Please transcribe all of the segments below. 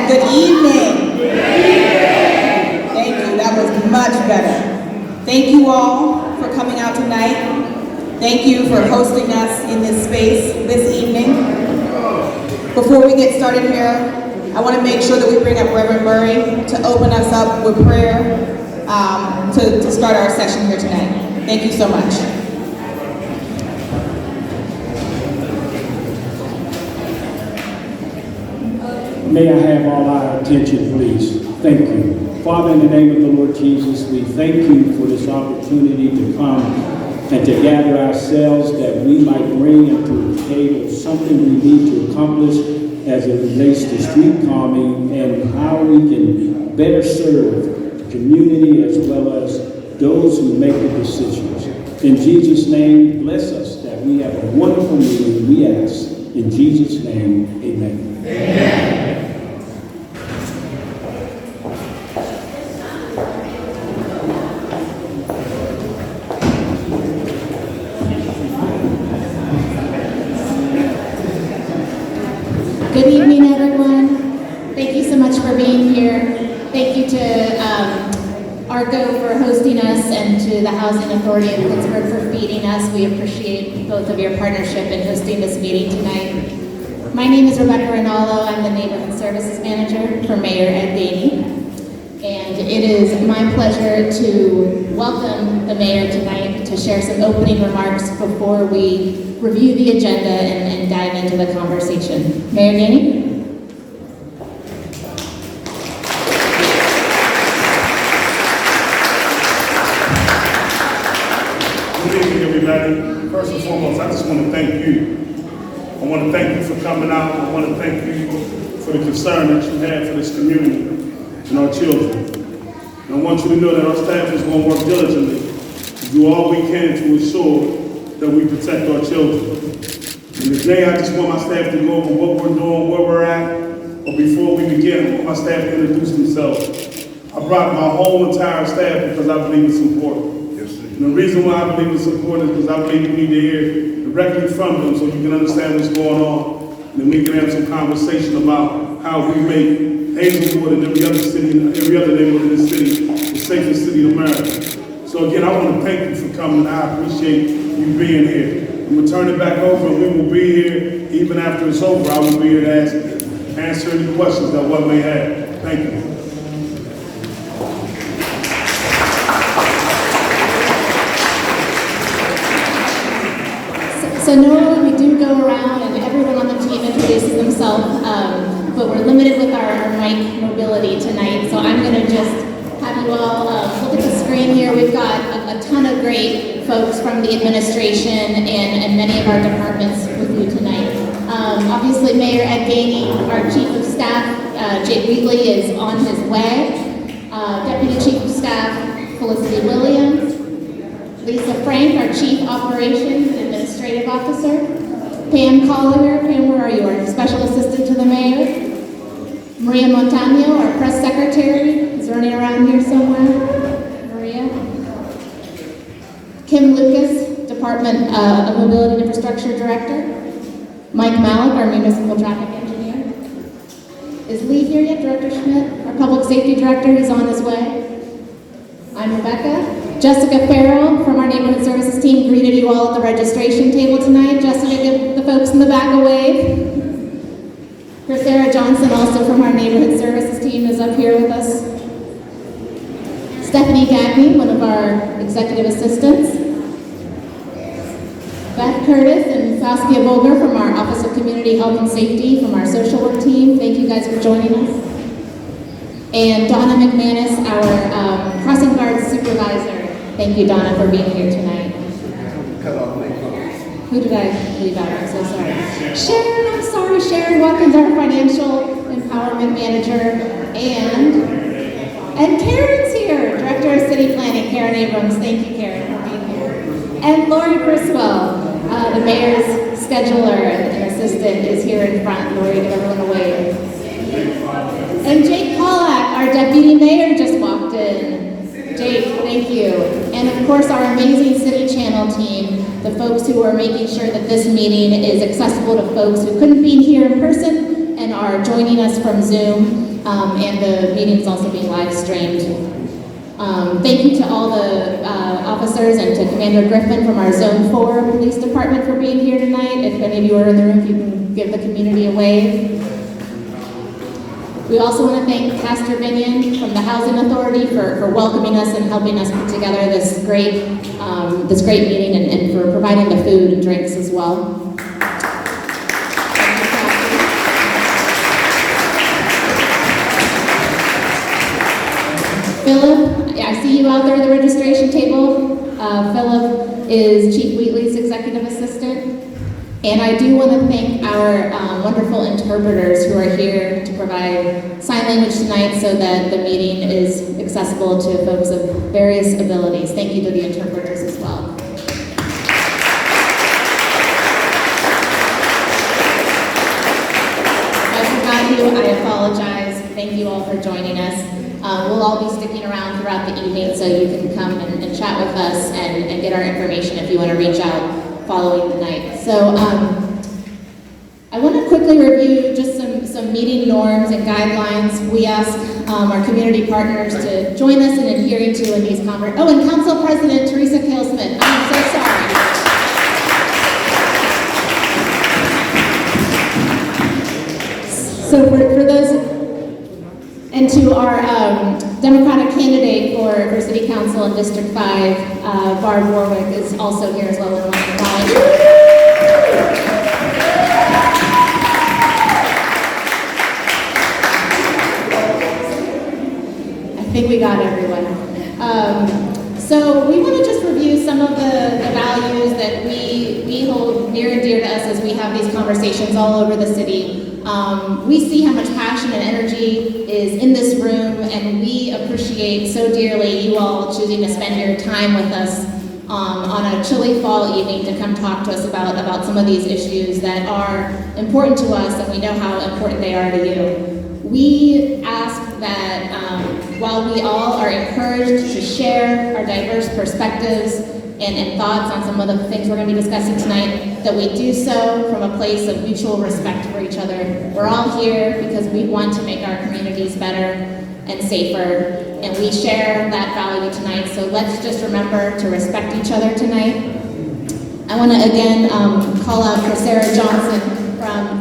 Good evening. Thank you. That was much better. Thank you all for coming out tonight. Thank you for hosting us in this space this evening. Before we get started here, I want to make sure that we bring up Reverend Murray to open us up with prayer to start our session here tonight. Thank you so much. May I have all our attention, please? Thank you. Father, in the name of the Lord Jesus, we thank you for this opportunity to come and to gather ourselves that we might bring into the table something we need to accomplish as it relates to street calming and how we can better serve the community as well as those who make the decisions. In Jesus' name, bless us that we have a wonderful meeting, we ask. In Jesus' name, amen. Amen. Good evening, everyone. Thank you so much for being here. Thank you to Arco for hosting us and to the Housing Authority of Pittsburgh for feeding us. We appreciate both of your partnership in hosting this meeting tonight. My name is Rebecca Rinaldo. I'm the Neighborhood Services Manager for Mayor Ed Gainey. And it is my pleasure to welcome the Mayor tonight to share some opening remarks before we review the agenda and dive into the conversation. Mayor Gainey? Good evening, everybody. First and foremost, I just want to thank you. I want to thank you for coming out. I want to thank you for the concern that you have for this community and our children. And I want you to know that our staff is going to work diligently to do all we can to ensure that we protect our children. And today, I just want my staff to go over what we're doing, where we're at. But before we begin, I want my staff to introduce themselves. I brought my whole entire staff because I believe it's important. Yes, sir. And the reason why I believe it's important is because I believe you need to hear directly from them so you can understand what's going on. And then we can have some conversation about how we make Hazelwood and every other city, every other neighborhood in this city, the safest city in America. So again, I want to thank you for coming. I appreciate you being here. I'm going to turn it back over and we will be here even after it's over. I will be here to answer any questions that one may have. Thank you. So normally we do go around and everyone on the team introduces themselves, but we're limited with our mic mobility tonight. So I'm going to just have you all look at the screen here. We've got a ton of great folks from the administration and many of our departments with you tonight. Obviously, Mayor Ed Gainey, our Chief of Staff, Jake Wheatley, is on his way. Deputy Chief of Staff, Felicity Williams. Lisa Frank, our Chief Operations and Administrative Officer. Pam Collier. Pam, where are you? Our Special Assistant to the Mayor. Maria Montano, our Press Secretary, is running around here somewhere. Maria. Kim Lucas, Department of Mobility and Infrastructure Director. Mike Malik, our Municipal Traffic Engineer. Is Lee here yet? Director Schmidt, our Public Safety Director, he's on his way. I'm Rebecca. Jessica Farrell from our Neighborhood Services team greeted you all at the registration table tonight. Jessica, give the folks in the back a wave. Sarah Johnson, also from our Neighborhood Services team, is up here with us. Stephanie Gagney, one of our executive assistants. Beth Curtis and Saskia Bolger from our Office of Community Health and Safety from our social work team. Thank you guys for joining us. And Donna McManus, our crossing guard supervisor. Thank you, Donna, for being here tonight. Who did I leave out? I'm so sorry. Sharon, I'm sorry. Sharon Watkins, our financial empowerment manager. And Karen's here, Director of City Planning, Karen Abrams. Thank you, Karen, for being here. And Lori Criswell, the mayor's scheduler and assistant, is here in front. Lori, give everyone a wave. And Jake Pollack, our deputy mayor, just walked in. Jake, thank you. And of course, our amazing City Channel team, the folks who are making sure that this meeting is accessible to folks who couldn't be here in person and are joining us from Zoom. and the meeting is also being live streamed. Thank you to all the officers and to Commander Griffin from our Zone 4 Police Department for being here tonight. If any of you are in the room, if you can give the community a wave. We also want to thank Pastor Binion from the Housing Authority for welcoming us and helping us put together this great meeting and for providing the food and drinks as well. Philip, I see you out there at the registration table. Philip is Chief Wheatley's executive assistant. And I do want to thank our wonderful interpreters who are here to provide sign language tonight so that the meeting is accessible to folks of various abilities. Thank you to the interpreters as well. If I forgot you, I apologize. Thank you all for joining us. We'll all be sticking around throughout the evening so you can come and chat with us and get our information if you want to reach out following the night. So I want to quickly review just some meeting norms and guidelines we ask our community partners to join us in adhering to in these conferences. Oh, and Council President Teresa Kale-Smith, I'm so sorry. So for those, and to our Democratic candidate for City Council in District 5, Barb Warwick is also here as well. I think we got everyone. So we want to just review some of the values that we hold near and dear to us as we have these conversations all over the city. We see how much passion and energy is in this room, and we appreciate so dearly you all choosing to spend your time with us on a chilly fall evening to come talk to us about some of these issues that are important to us, and we know how important they are to you. We ask that while we all are encouraged to share our diverse perspectives and thoughts on some of the things we're going to be discussing tonight, that we do so from a place of mutual respect for each other. We're all here because we want to make our communities better and safer, and we share that value tonight, so let's just remember to respect each other tonight. I want to again call out for Sarah Johnson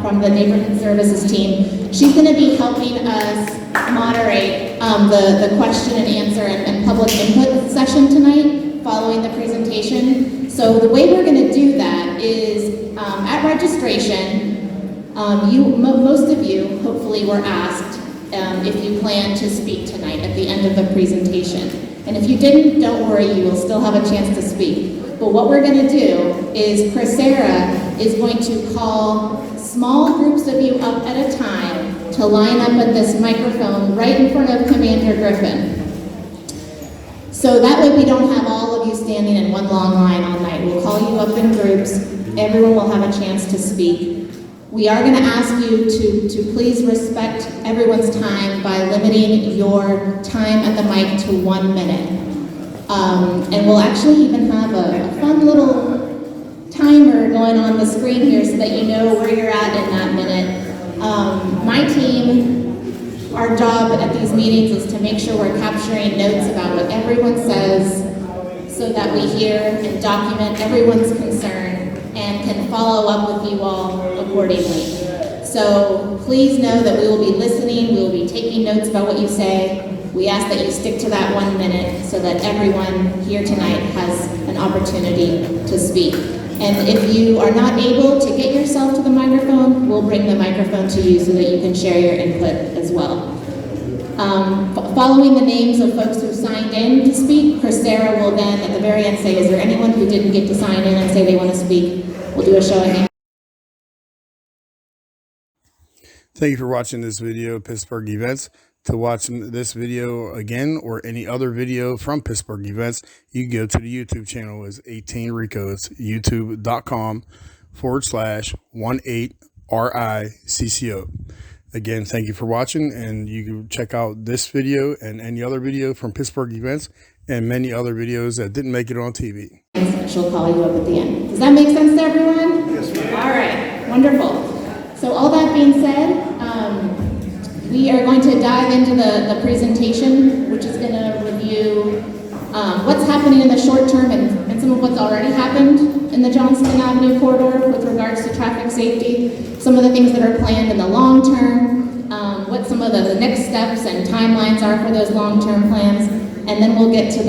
from the Neighborhood Services team. She's going to be helping us moderate the question and answer and public input session tonight following the presentation. So the way we're going to do that is at registration, most of you hopefully were asked if you plan to speak tonight at the end of the presentation. And if you didn't, don't worry, you will still have a chance to speak. But what we're going to do is Sarah is going to call small groups of you up at a time to line up at this microphone right in front of Commander Griffin. So that way we don't have all of you standing in one long line all night. We'll call you up in groups. Everyone will have a chance to speak. We are going to ask you to please respect everyone's time by limiting your time at the mic to 1 minute. And we'll actually even have a fun little timer going on the screen here so that you know where you're at in that minute. My team, our job at these meetings is to make sure we're capturing notes about what everyone says so that we hear and document everyone's concern and can follow up with you all accordingly. So please know that we will be listening, we will be taking notes about what you say. We ask that you stick to that 1 minute so that everyone here tonight has an opportunity to speak. And if you are not able to get yourself to the microphone, we'll bring the microphone to you so that you can share your input as well. Following the names of folks who signed in to speak, Sarah will then at the very end say, is there anyone who didn't get to sign in and say they want to speak? We'll do a show of hands. Thank you for watching this video of Pittsburgh Events. To watch this video again or any other video from Pittsburgh Events, you can go to the YouTube channel. It's 18 Rico. It's youtube.com/18RICCO. Again, thank you for watching, and you can check out this video and any other video from Pittsburgh Events and many other videos that didn't make it on TV. She'll call you up at the end. Does that make sense to everyone? Yes, ma'am. All right, wonderful. So all that being said, We are going to dive into the presentation, which is going to review what's happening in the short term and some of what's already happened in the Johnston Avenue corridor with regards to traffic safety, some of the things that are planned in the long term, what some of the next steps and timelines are for those long-term plans, and then we'll get to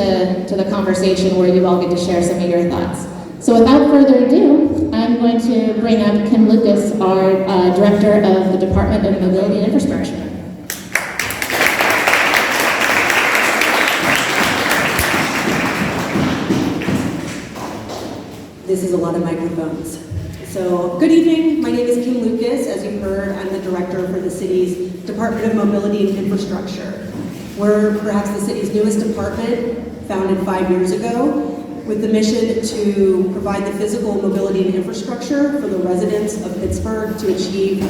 the conversation where you all get to share some of your thoughts. So without further ado, I'm going to bring up Kim Lucas, our Director of the Department of Mobility and Infrastructure. This is a lot of microphones. So, good evening. My name is Kim Lucas. As you heard, I'm the director for the city's Department of Mobility and Infrastructure. We're perhaps the city's newest department, founded 5 years ago, with the mission to provide the physical mobility and infrastructure for the residents of Pittsburgh to achieve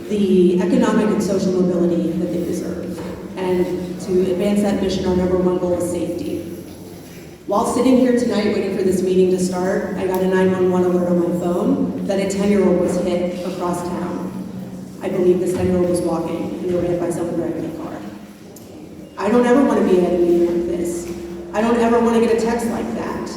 the economic and social mobility that they deserve. And to advance that mission, our #1 goal is safety. While sitting here tonight waiting for this meeting to start, I got a 911 alert on my phone that a 10-year-old was hit across town. I believe this 10-year-old was walking and they were hit by someone driving a car. I don't ever want to be at a meeting like this. I don't ever want to get a text like that.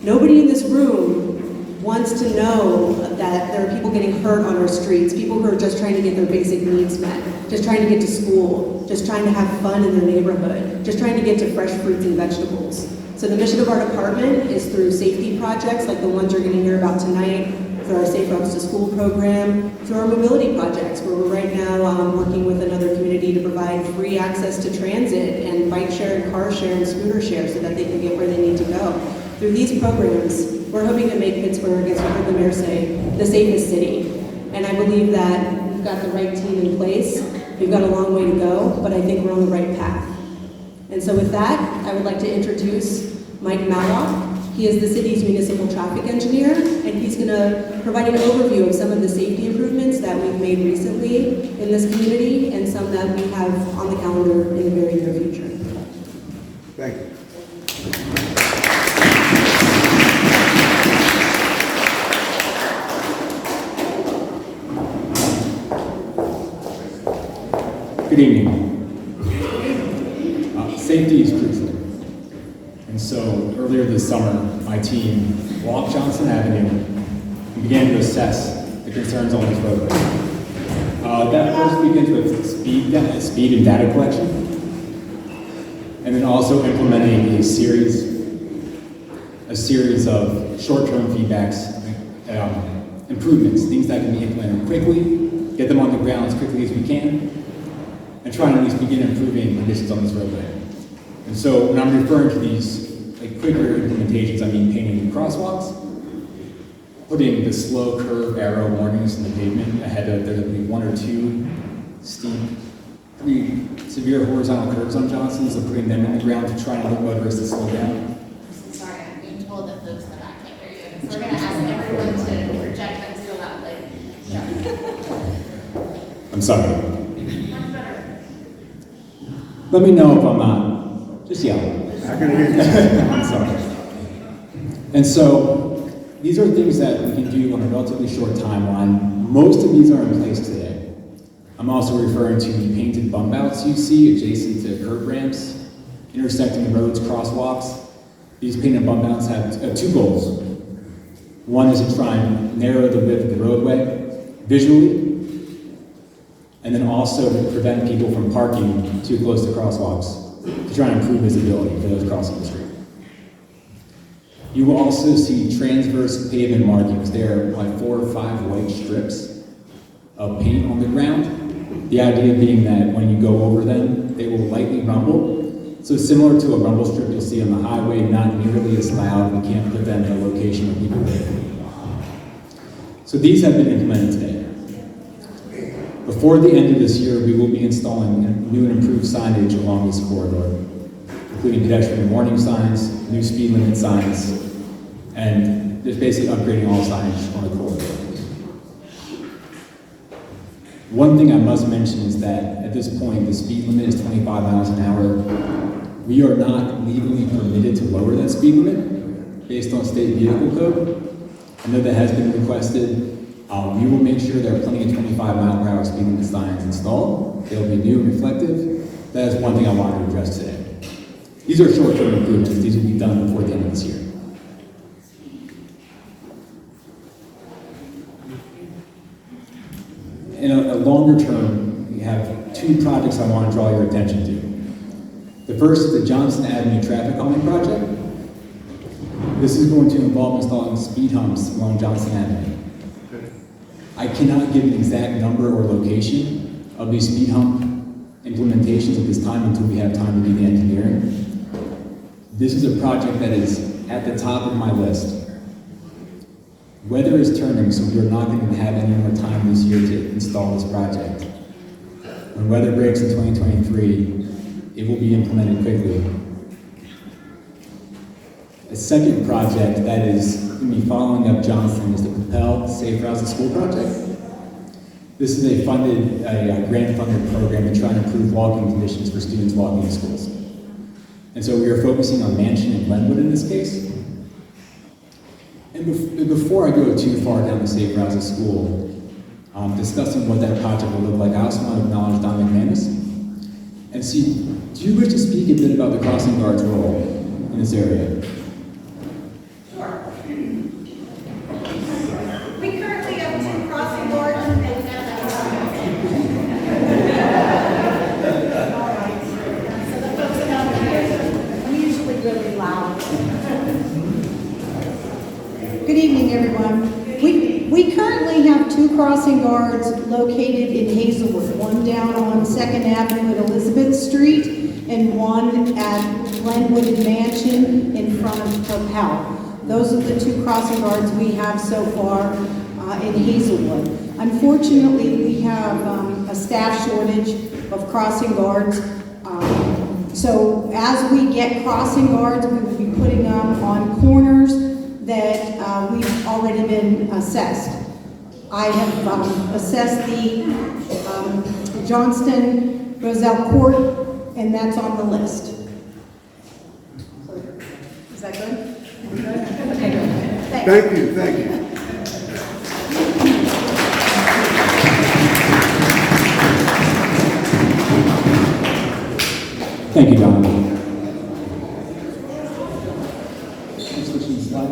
Nobody in this room wants to know that there are people getting hurt on our streets, people who are just trying to get their basic needs met, just trying to get to school, just trying to have fun in their neighborhood, just trying to get to fresh fruits and vegetables. So the mission of our department is through safety projects like the ones you're going to hear about tonight, through our Safe Routes to School program, through our mobility projects, where we're right now working with another community to provide free access to transit and bike share and car share and scooter share so that they can get where they need to go. Through these programs, we're hoping to make Pittsburgh, as you heard the mayor say, the safest city. And I believe that we've got the right team in place. We've got a long way to go, but I think we're on the right path. And so with that, I would like to introduce Mike Mallock. He is the city's municipal traffic engineer, and he's going to provide an overview of some of the safety improvements that we've made recently in this community and some that we have on the calendar in the very near future. Thank you. Good evening. Safety is crucial. And so earlier this summer, my team walked Johnston Avenue and began to assess the concerns on this roadway. That first begins with speed and data collection, and then also implementing a series of short-term feedbacks, improvements, things that can be implemented quickly, get them on the ground as quickly as we can, and try to at least begin improving conditions on this roadway. And so when I'm referring to these quicker implementations, I mean painting crosswalks, putting the slow curve arrow warnings in the pavement ahead of there'll be 1 or 2 steep, pretty severe horizontal curves on Johnston, so putting them in the ground to try and get motorists to slow down. Sorry, I'm being told that folks in the back can't hear you. So we're going to ask everyone to project them so loudly. I'm sorry. Let me know if I'm not. Just yell. I can hear you. I'm sorry. And so, these are things that we can do on a relatively short timeline. Most of these are in place today. I'm also referring to the painted bump outs you see adjacent to curb ramps, intersecting roads, crosswalks. These painted bump outs have 2 goals. One is to try and narrow the width of the roadway visually, and then also to prevent people from parking too close to crosswalks to try and improve visibility for those crossing the street. You will also see transverse pavement markings. There are like 4 or 5 white strips of paint on the ground. The idea being that when you go over them, they will lightly rumble. So similar to a rumble strip you'll see on the highway, not nearly as loud. We can't put them in a location where people live. So these have been implemented today. Before the end of this year, we will be installing new and improved signage along this corridor, including pedestrian warning signs, new speed limit signs, and just basically upgrading all signage on the corridor. One thing I must mention is that at this point, the speed limit is 25 miles an hour. We are not legally permitted to lower that speed limit based on state vehicle code. I know that has been requested. We will make sure there are plenty of 25-mile-per-hour speed limit signs installed. They'll be new and reflective. That is one thing I wanted to address today. These are short-term improvements. These will be done before the end of this year. In a longer term, we have two projects I want to draw your attention to. The first is the Johnson Avenue traffic calming project. This is going to involve installing speed humps along Johnson Avenue. I cannot give an exact number or location of these speed hump implementations at this time until we have time to do the engineering. This is a project that is at the top of my list. Weather is turning, so we're not going to have any more time this year to install this project. When weather breaks in 2023, it will be implemented quickly. A second project that is going to be following up Johnson is the Propel Safe Routes to School project. This is a grant-funded program to try and improve walking conditions for students walking to schools. And so we are focusing on Mansion and Glenwood in this case. And before I go too far down the Safe Routes to School, discussing what that project will look like, I also want to acknowledge Don McManus and see, do you wish to speak a bit about the crossing guard's role in this area? We currently have 2 crossing guards and so the folks that have here, I'm usually really loud. Good evening, everyone. We currently have 2 crossing guards located in Hazelwood, one down on 2nd Avenue at Elizabeth Street and one at Glenwood and Mansion in front of Propel. Those are the 2 crossing guards we have so far in Hazelwood. Unfortunately, we have a staff shortage of crossing guards. So as we get crossing guards, we will be putting them on corners that we've already been assessed. I have assessed the Johnston Roselle Court, and that's on the list. Is that good? Okay, good. Thanks. Thank you, thank you. Thank you, Don. Switching slide.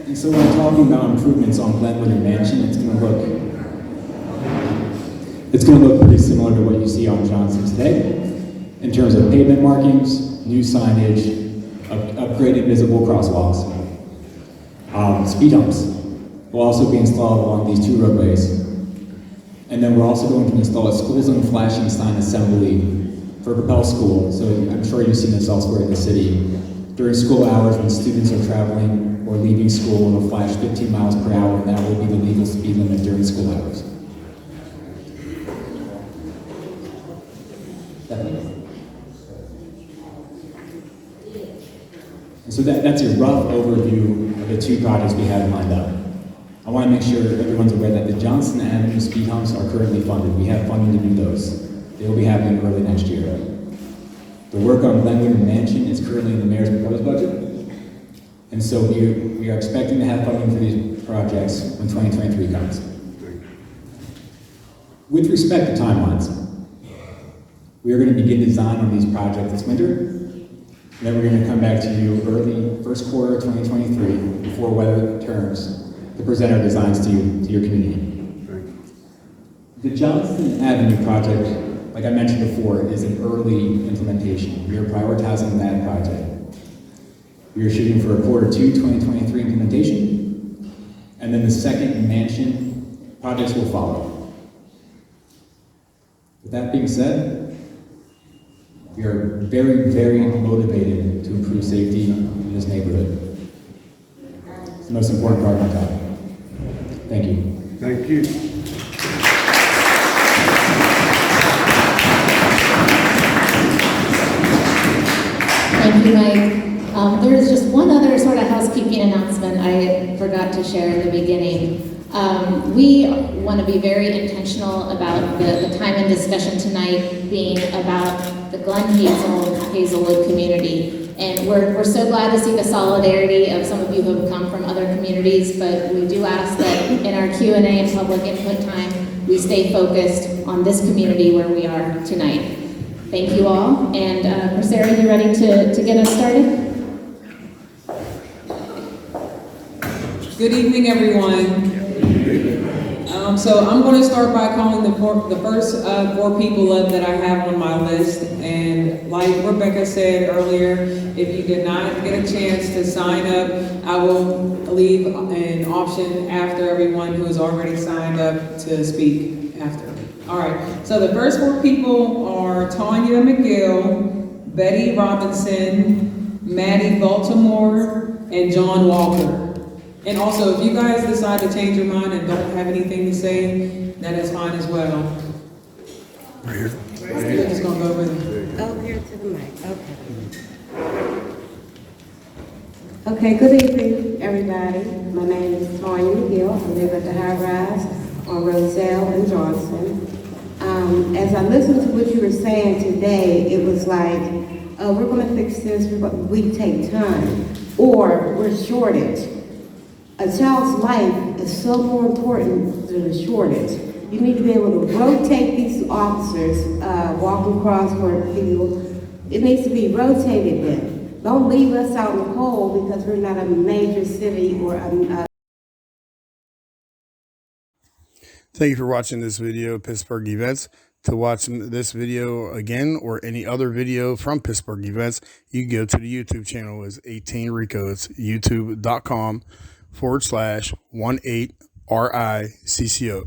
And so when I'm talking about improvements on Glenwood and Mansion, it's going to look pretty similar to what you see on Johnson today, in terms of pavement markings, new signage, upgraded visible crosswalks. Speed humps will also be installed along these 2 roadways. And then we're also going to install a school zone flashing sign assembly for Propel School. So I'm sure you've seen this elsewhere in the city. During school hours, when students are traveling or leaving school, it'll flash 15 miles per hour, and that will be the legal speed limit during school hours. And so that's a rough overview of the 2 projects we have lined up. I want to make sure everyone's aware that the Johnson Avenue speed humps are currently funded. We have funding to do those. They will be happening early next year. The work on Glenwood and Mansion is currently in the mayor's proposed budget. And so we are expecting to have funding for these projects when 2023 comes. With respect to timelines, we are going to begin design on these projects this winter. And then we're going to come back to you early first quarter of 2023 before weather turns to present our designs to you, to your community. The Johnson Avenue project, like I mentioned before, is an early implementation. We are prioritizing that project. We are shooting for a quarter 2 2023 implementation, and then the second Mansion projects will follow. With that being said, we are very, very motivated to improve safety in this neighborhood. It's the most important part of my job. Thank you. Thank you. Thank you, Mike. There is just one other sort of housekeeping announcement I forgot to share in the beginning. We want to be very intentional about the time and discussion tonight being about the Glen Hazelwood community. And we're so glad to see the solidarity of some of you who have come from other communities, but we do ask that in our Q&A and public input time, we stay focused on this community where we are tonight. Thank you all, and Sarah, you ready to get us started? Good evening, everyone. So I'm going to start by calling the first four people up that I have on my list. And like Rebecca said earlier, if you did not get a chance to sign up, I will leave an option after everyone who has already signed up to speak after. All right, so the first four people are Tanya McGill, Betty Robinson, Maddie Baltimore, and John Walker. And also, if you guys decide to change your mind and don't have anything to say, that is fine as well. Right here. We're just gonna go over there. Oh, here to the mic, okay. Okay, good evening, everybody. My name is Tanya McGill. I live at the High Rise on Roselle and Johnson. As I listened to what you were saying today, it was like, we're gonna fix this, we take time, or we're shorted. A child's life is so more important than a shortage. You need to be able to rotate these officers walking across where people. It needs to be rotated then. Don't leave us out in the cold because we're not a major city or a Thank you for watching this video of Pittsburgh Events. To watch this video again or any other video from Pittsburgh Events, you can go to the YouTube channel as 18 Rico. It's youtube.com/18RICCO.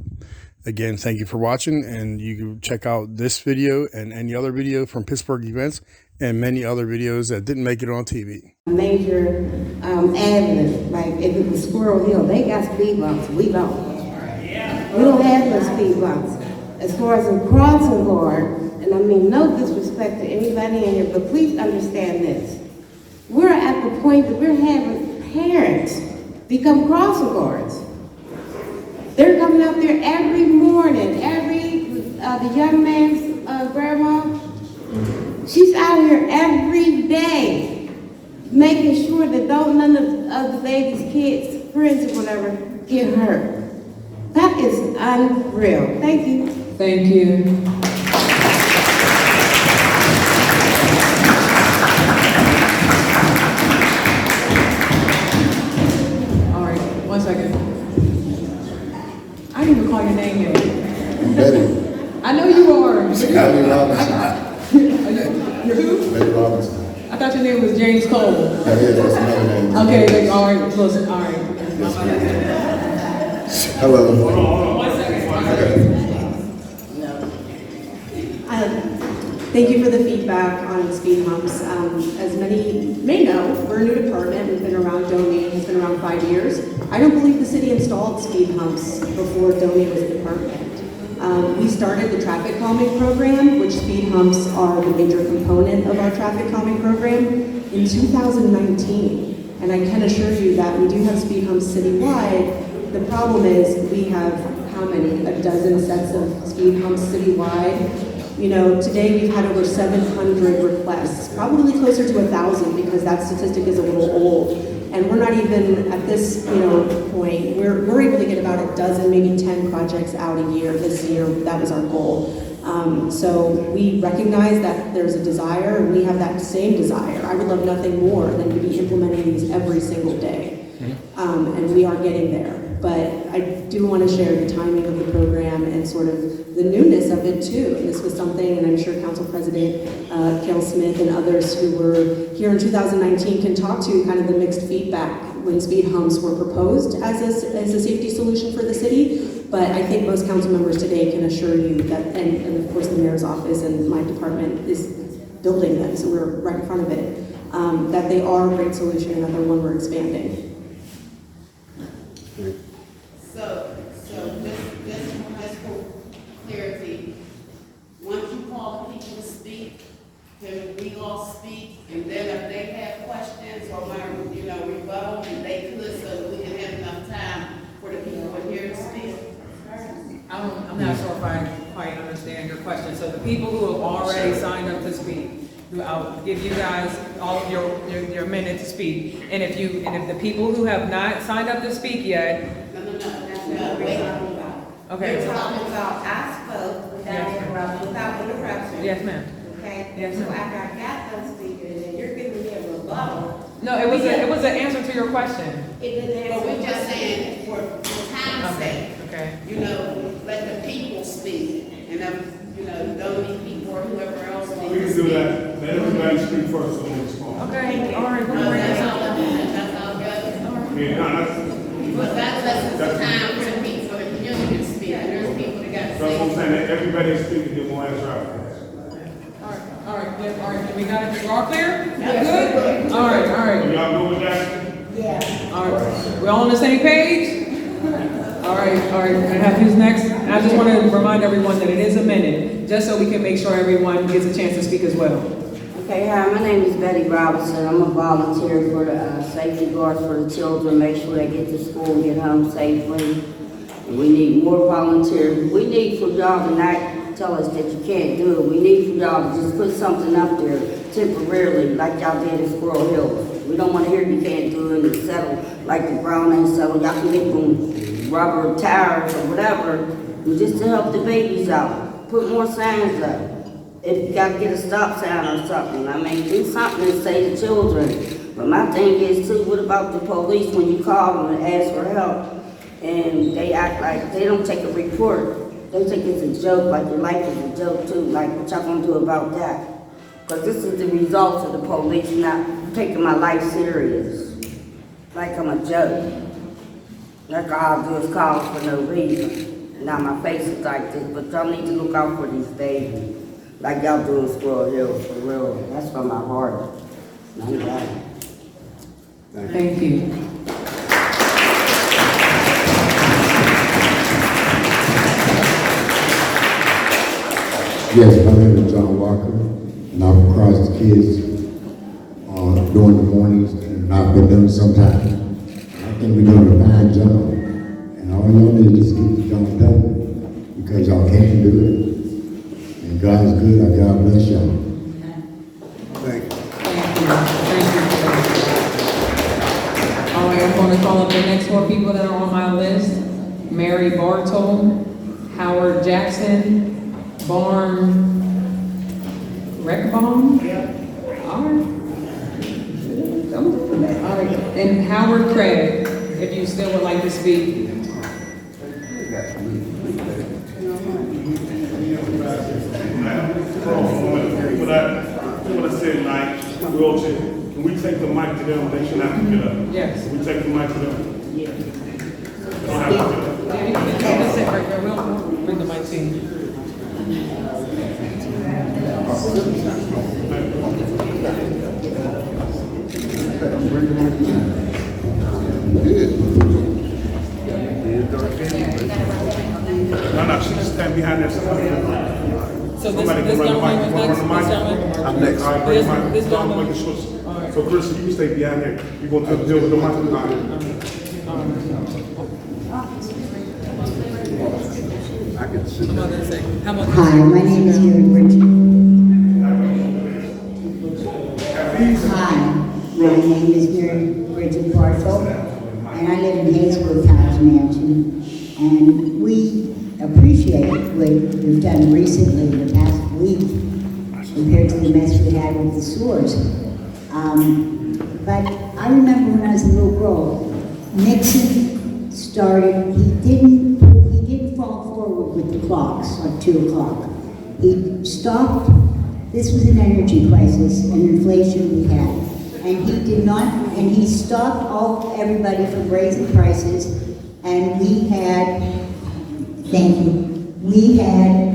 Again, thank you for watching, and you can check out this video and any other video from Pittsburgh Events and many other videos that didn't make it on TV. major avenue. Like if it was Squirrel Hill, they got speed bumps. We don't. We don't have no speed bumps. As far as a crossing guard, and I mean no disrespect to anybody in here, but please understand this. We're at the point that we're having parents become crossing guards. They're coming out there every morning. The young man's grandma, she's out here every day making sure that none of the baby's kids, friends or whatever, get hurt. That is unreal. Thank you. Thank you. All right, 1 second. I didn't even call your name yet. Betty. I know you are. Betty Robinson. You're who? Betty Robinson. I thought your name was James Cole. That is, that's another name. Okay, all right, close it. All right. Yes, hello. Hold on. 1 second. Thank you for the feedback on speed humps. As many may know, we're a new department. We've been around Domi. It's been around 5 years. I don't believe the city installed speed humps before Domi was a department. We started the traffic calming program, which speed humps are the major component of our traffic calming program, in 2019. And I can assure you that we do have speed humps citywide. The problem is we have, how many? A dozen sets of speed humps citywide. You know, today we've had over 700 requests, probably closer to 1,000 because that statistic is a little old. And we're not even at this, point. We're able to get about a dozen, maybe 10 projects out a year this year. That was our goal. So we recognize that there's a desire, and we have that same desire. I would love nothing more than to be implementing these every single day. And we are getting there. But I do want to share the timing of the program and sort of the newness of it too. And this was something, and I'm sure Council President Kel Smith and others who were here in 2019 can talk to kind of the mixed feedback when speed humps were proposed as a safety solution for the city. But I think most council members today can assure you that, and of course the mayor's office and my department is building them, so we're right in front of it, that they are a great solution and that they're one we're expanding. Just for clarity, once you call the people to speak, then we all speak, and then if they have questions or rebuttal, and they could, so we can have enough time for the people who are here to speak. I'm not sure if I quite understand your question. So the people who have already signed up to speak, I'll give you guys all of your minute to speak. And if the people who have not signed up to speak yet, No, that's not what we're talking about. Okay. We're talking about, I spoke without interruption. yes, ma'am. Okay? Yes, So ma'am. after I got done speaking, and you're giving me a rebuttal. No, it was an answer to your question. It didn't But answer we're my just question. saying, for time's sake, Okay. let the people speak, and don't need people or whoever else We needs can to do speak. that. Let everybody speak first, so we respond. Okay, all right, No, that's all good. Yeah, no, But that lets us time for the people, for the community to speak, and there's people that got to that's what I'm say. saying, that everybody is speaking, they're gonna answer after. all right, we got it, we're all clear? Good? All right. Y'all go with that? All right, we're all on the same page? All right, I have who's next? And I just want to remind everyone that it is a minute, just so we can make sure everyone gets a chance to speak as well. Okay, hi, my name is Betty Robinson. I'm a volunteer for the safety guards for the children, make sure they get to school and get home safely. And we need more volunteers. We need for y'all to not tell us that you can't do it. We need for y'all to just put something up there temporarily, like y'all did in Squirrel Hill. We don't want to hear you can't do it and settle like the Brown ain't settle. Y'all can get them rubber tires or whatever, and just to help the babies out. Put more signs up. If you gotta get a stop sign or something, I mean, do something to save the children. But my thing is too, what about the police when you call them and ask for help? And they act like they don't take a report. They think it's a joke, like your life is a joke too. Like, what y'all gonna do about that? Because this is the result of the police not taking my life serious. Like I'm a joke. Like all I do is call for no reason. Now my face is like this, but y'all need to look out for these babies. Like y'all do in Squirrel Hill, for real. That's from my heart. Not bad. Thank you. Yes, my name is John Walker, and I've crossed the kids during the mornings, and I've been doing sometimes. I think we're doing a fine job, and all y'all need is just get the job done, because y'all can do it. And God's good, and God bless y'all. Thank you. Thank you. All right, I'm going to call up the next four people that are on my list. Mary Bartol, Howard Jackson, Barn Reckbaum. All right, and Howard Craig, if you still would like to speak. What I said tonight, can we take the mic to them? They shouldn't have to get up. Yes. Can we take the mic to them? Yeah. Don't have to get up. Yeah, you can sit right there. We'll bring the mic to you. No, she just stand behind there. So Somebody this can run the mic. gentleman You want to run the was mic? next? I'm next. All right, bring the mic. This Don't gentleman. make it switch. All right. So Chris, you stay behind there. You're going to deal with the mic. I can sit I'm not gonna say. How about Hi, my name is Mary Bridget. Hi, my name is Mary Bridget Bartol, and I live in Hazelwood Cottage Mansion. And we appreciate what you've done recently, in the past week, compared to the mess we had with the sewers. But I remember when I was a little girl, Nixon started, he didn't fall forward with the clocks, like 2 o'clock. He stopped, this was an energy crisis, an inflation we had. And he did not, and he stopped everybody from raising prices, and we had, thank you, we had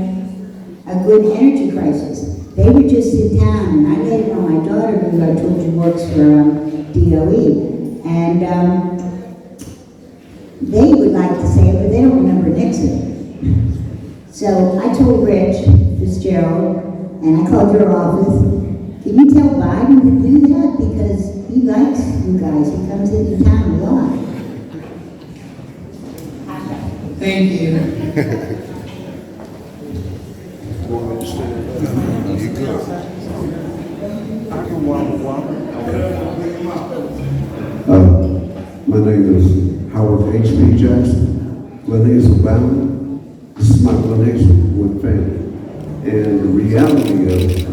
a good energy crisis. They were just in town, and I laid it on my daughter, who I told you works for DOE, and they would like to say it, but they don't remember Nixon. So I told Rich Fitzgerald, and I called your office, can you tell Biden to do that? Because he likes you guys, he comes into town a lot. Thank you. You good? I can walk. My name is Howard H.P. Jackson, Glen Hazelwood. This is my Glen Hazelwood family. And the reality is,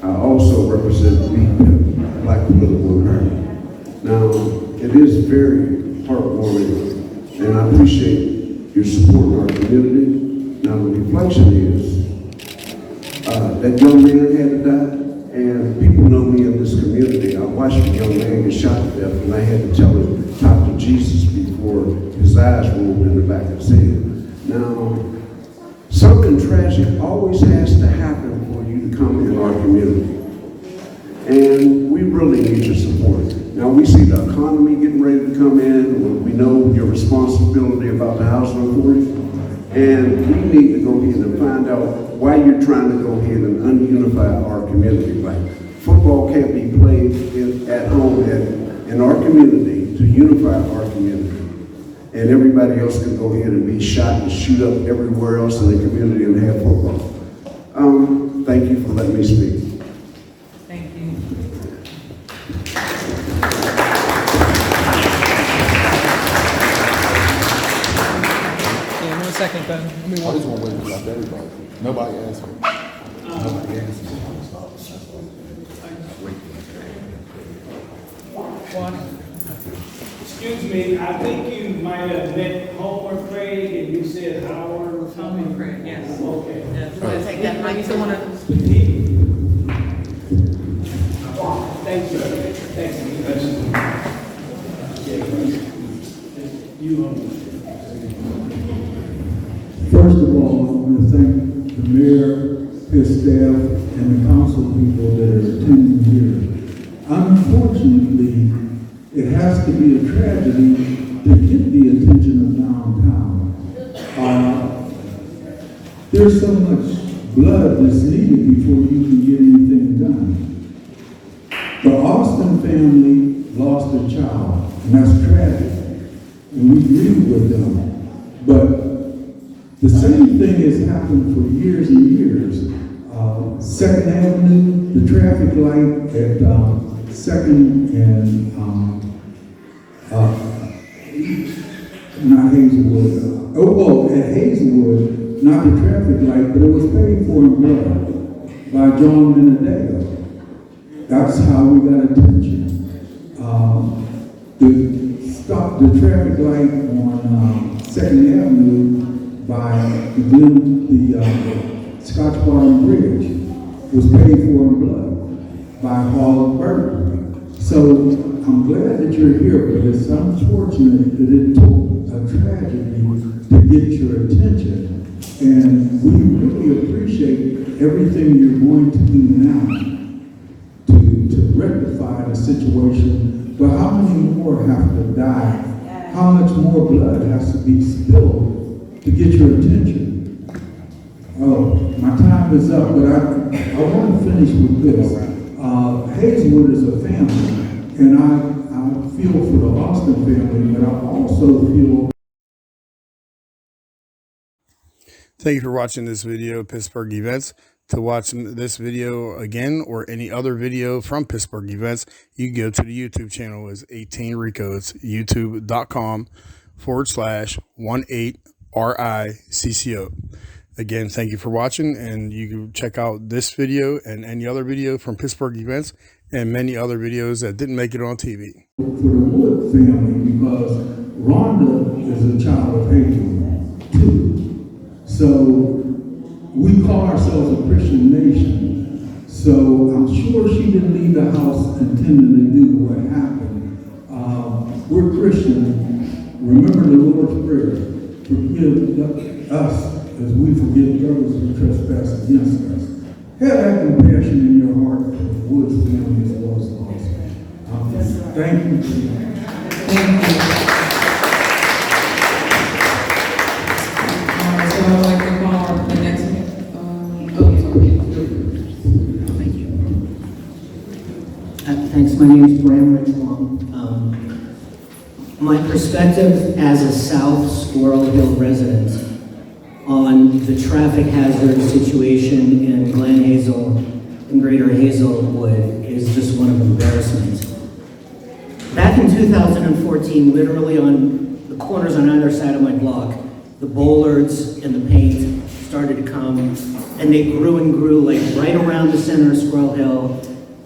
I also represent the Black political imperative. Now, it is very heartwarming, and I appreciate your support in our community. Now, the reflection is, that young man had to die, and people know me in this community. I watched a young man get shot to death, and I had to tell him, talk to Jesus before his eyes rolled in the back of his head. Now, something tragic always has to happen for you to come in our community. And we really need your support. Now, we see the economy getting ready to come in. We know your responsibility about the housing authority. And we need to go ahead and find out why you're trying to go ahead and ununify our community. Like, football can't be played at home in our community to unify our community. And everybody else can go ahead and be shot and shoot up everywhere else in the community and have football. Thank you for letting me speak. Thank you. Yeah, 1 second, Ben. I just want to wait for everybody. Nobody asked me. Nobody asked me. Excuse me, I think you might have met Homer Craig and you said Howard or something. Homer Craig, yes. Okay. Yeah, you want to take that mic? You still want to? Thank you. First of all, I want to thank the mayor, his staff, and the council people that are attending here. Unfortunately, it has to be a tragedy to get the attention of downtown. There's so much blood that's needed before you can get anything done. The Austin family lost a child, and that's tragic, and we grieve with them. But the same thing has happened for years and years. 2nd Avenue, the traffic light at 2nd and not Hazelwood. At Hazelwood, not the traffic light, but it was paid for in blood by John Minadeo. That's how we got attention. The traffic light on 2nd Avenue by the Scotch Bottom Bridge was paid for in blood by Hall Burton. So I'm glad that you're here, but it's unfortunate that it took a tragedy to get your attention. And we really appreciate everything you're going to do now to rectify the situation. But how many more have to die? How much more blood has to be spilled to get your attention? Oh, my time is up, but I want to finish with this. Hazelwood is a family, and I feel for the Austin family, but I also feel. Thank you for watching this video of Pittsburgh Events. To watch this video again or any other video from Pittsburgh Events, you can go to the YouTube channel as 18 Rico. It's youtube.com/18RICCO. Again, thank you for watching, and you can check out this video and any other video from Pittsburgh Events and many other videos that didn't make it on TV. For the Wood family, because Rhonda is a child of Hazelwood too. So we call ourselves a Christian nation. So I'm sure she didn't leave the house intending to do what happened. We're Christian. Remember the Lord's Prayer. Forgive us as we forgive those who trespass against us. Have that compassion in your heart for the Woods family as well as lost. Thank you. Thank you. So I'd like to call the next, Thanks. My name is Graham Richlong. My perspective as a South Squirrel Hill resident on the traffic hazard situation in Glen Hazel and Greater Hazelwood is just one of embarrassment. Back in 2014, literally on the corners on either side of my block, the bollards and the paint started to come, and they grew and grew, like right around the center of Squirrel Hill.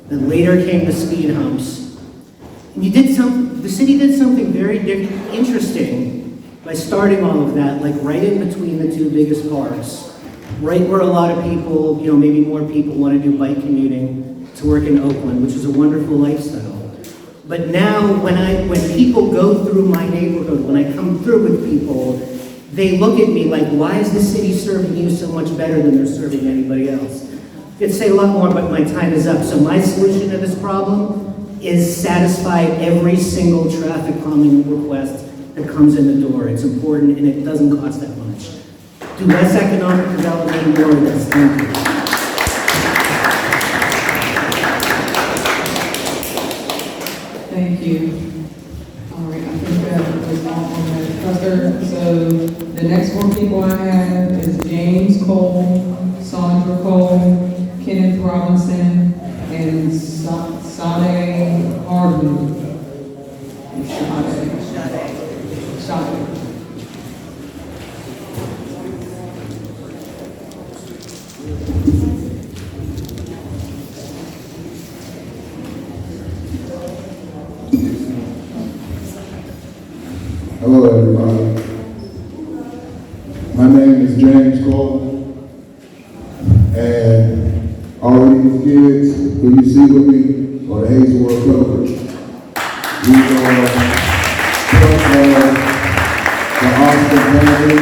Then later came the speed humps. And the city did something very interesting by starting all of that, like right in between the two biggest parks, right where a lot of people, maybe more people want to do bike commuting to work in Oakland, which is a wonderful lifestyle. But now, when people go through my neighborhood, when I come through with people, they look at me like, why is the city serving you so much better than they're serving anybody else? I could say a lot more, but my time is up. So my solution to this problem is satisfy every single traffic calming request that comes in the door. It's important, and it doesn't cost that much. Do less economic development and more of this. Thank you. Thank you. All right, I think that was all on that cluster. So the next four people I have is James Cole, Sandra Cole, Kenneth Robinson, and Sade Harden. Sade. Hello, everybody. My name is James Cole, and all of these kids who you see with me are the Hazelwood Cougars. We are part of the Austin family.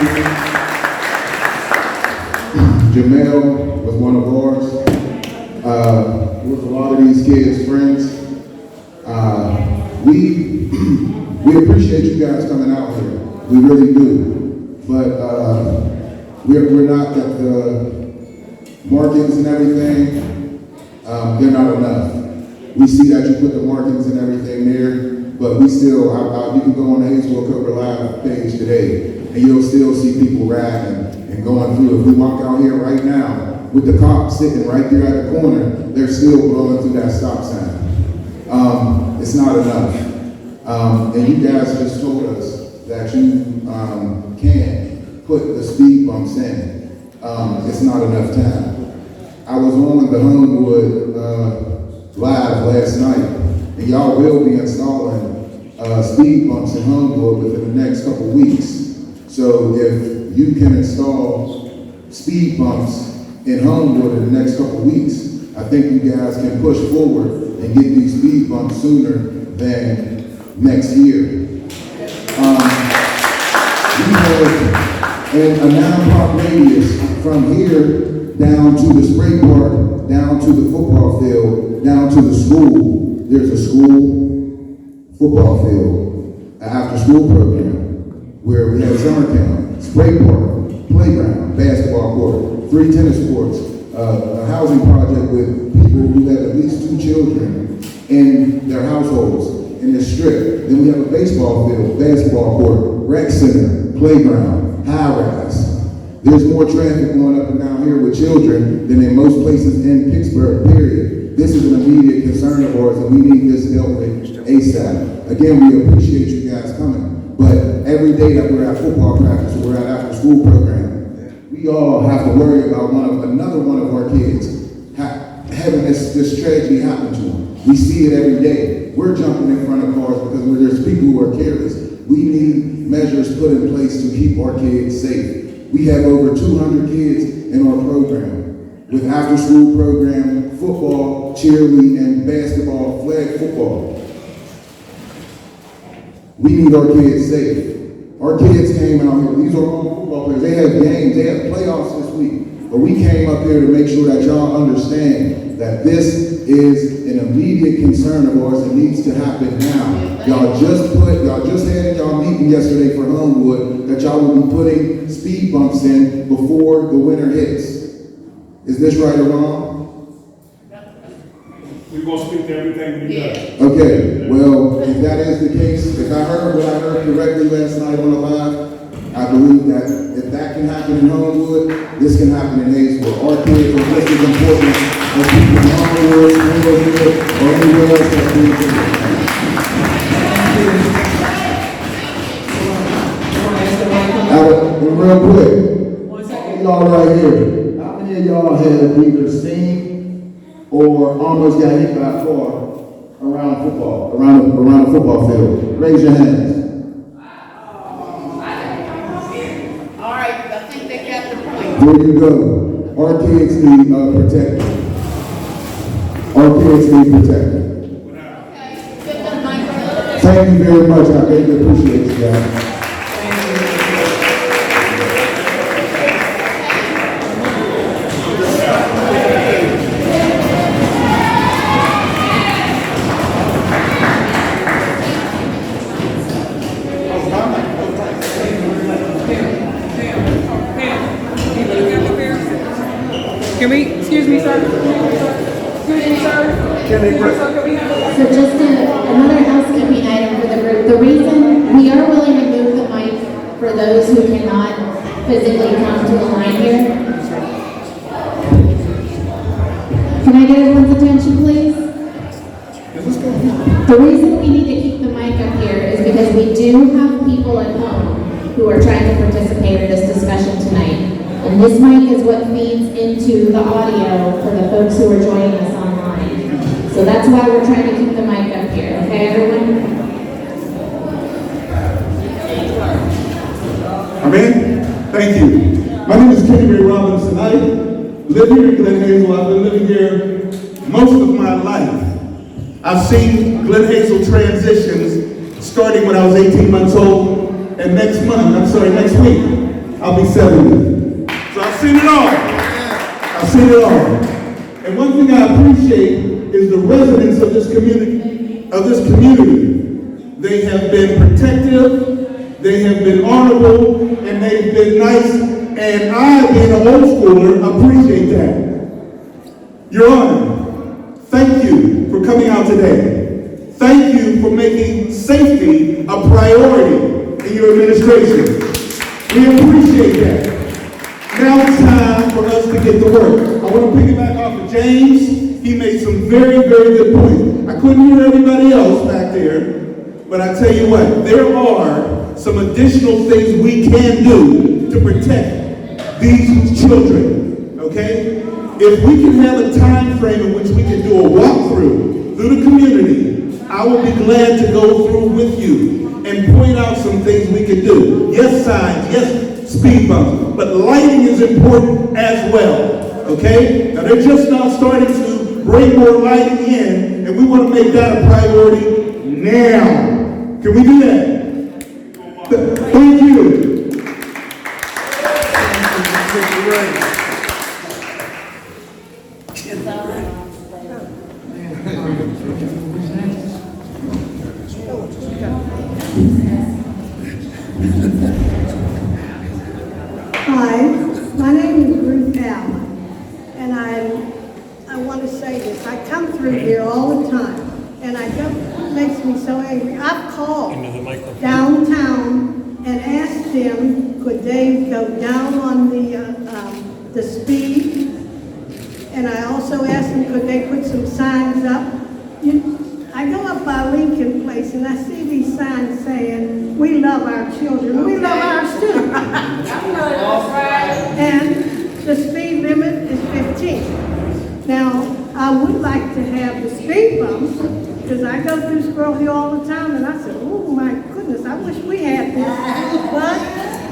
Jamel was one of ours. With a lot of these kids' friends. We appreciate you guys coming out here. We really do. But we're not at the markings and everything. They're not enough. We see that you put the markings and everything there, but we still, you can go on the Hazelwood Cover Live page today, and you'll still see people riding and going through. If we walk out here right now, with the cops sitting right there at the corner, they're still blowing through that stop sign. It's not enough. And you guys just told us that you can't put the speed bumps in. It's not enough time. I was on the Homewood Live last night, and y'all will be installing speed bumps in Homewood within the next couple weeks. So if you can install speed bumps in Homewood in the next couple weeks, I think you guys can push forward and get these speed bumps sooner than next year. We have a 9-block radius from here down to the spray park, down to the football field, down to the school. There's a school football field, an after-school program where we have summer camp, spray park, playground, basketball court, 3 tennis courts, a housing project with people who have at least 2 children in their households in this strip. Then we have a baseball field, basketball court, rec center, playground, high rise. There's more traffic going up and down here with children than in most places in Pittsburgh, period. This is an immediate concern of ours, and we need this dealt with ASAP. Again, we appreciate you guys coming, but every day that we're at football practice or we're at after school program, we all have to worry about another one of our kids having this tragedy happen to them. We see it every day. We're jumping in front of cars because there's people who are careless. We need measures put in place to keep our kids safe. We have over 200 kids in our program with after-school program, football, cheerleading, and basketball, flag football. We need our kids safe. Our kids came out here. These are all football players. They have games. They have playoffs this week. But we came up here to make sure that y'all understand that this is an immediate concern of ours that needs to happen now. Y'all just had in y'all meeting yesterday for Homewood that y'all will be putting speed bumps in before the winter hits. Is this right or wrong? We're going to speak to everything we got. Okay, well, if that is the case, if I heard what I heard correctly last night on the live, I believe that if that can happen in Homewood, this can happen in Hazelwood. Our kids are just as important as people in Homewood, Springfield, or anywhere else that's being real quick. All y'all right here. How many of y'all have either seen or almost got hit by a car around a football field? Raise your hands. All right, I think they got the point. There you go. Our kids need protected. Our kids need protected. Thank you very much. I greatly appreciate you guys. Can we, excuse me, sir? Excuse me, sir? So just another housekeeping item for the group. The reason we are willing to move the mic for those who cannot physically come to the line here. Can I get everyone's attention, please? The reason we need to keep the mic up here is because we do have people at home who are trying to participate in this discussion tonight. And this mic is what feeds into the audio for the folks who are joining us online. So that's why we're trying to keep the mic up here, okay, everyone? Amen. Thank you. My name is Kenny Robinson. I live here in Glen Hazel. I've been living here most of my life. I've seen Glen Hazel transitions starting when I was 18 months old, and next week, I'll be 70. So I've seen it all. I've seen it all. And one thing I appreciate is the residents of this community. They have been protective, they have been honorable, and they've been nice. And I, being an old schooler, appreciate that. Your Honor, thank you for coming out today. Thank you for making safety a priority in your administration. We appreciate that. Now it's time for us to get to work. I want to piggyback off of James. He made some very, very good points. I couldn't hear everybody else back there, but I tell you what, there are some additional things we can do to protect these children, okay? If we can have a time frame in which we can do a walkthrough through the community, I will be glad to go through with you and point out some things we can do. Yes, signs, yes, speed bumps, but lighting is important as well, okay? Now they're just now starting to bring more lighting in, and we want to make that a priority now. Can we do that? Thank you. Hi, my name is Ruth Allen, and I want to say this. I come through here all the time, and it makes me so angry. I've called downtown and asked them could they go down on the speed, and I also asked them could they put some signs up. I go up by Lincoln Place and I see these signs saying, "We love our children, we love our students." And the speed limit is 15. Now, I would like to have the speed bumps, because I go through Squirrel Hill all the time, and I said, oh my goodness, I wish we had this. But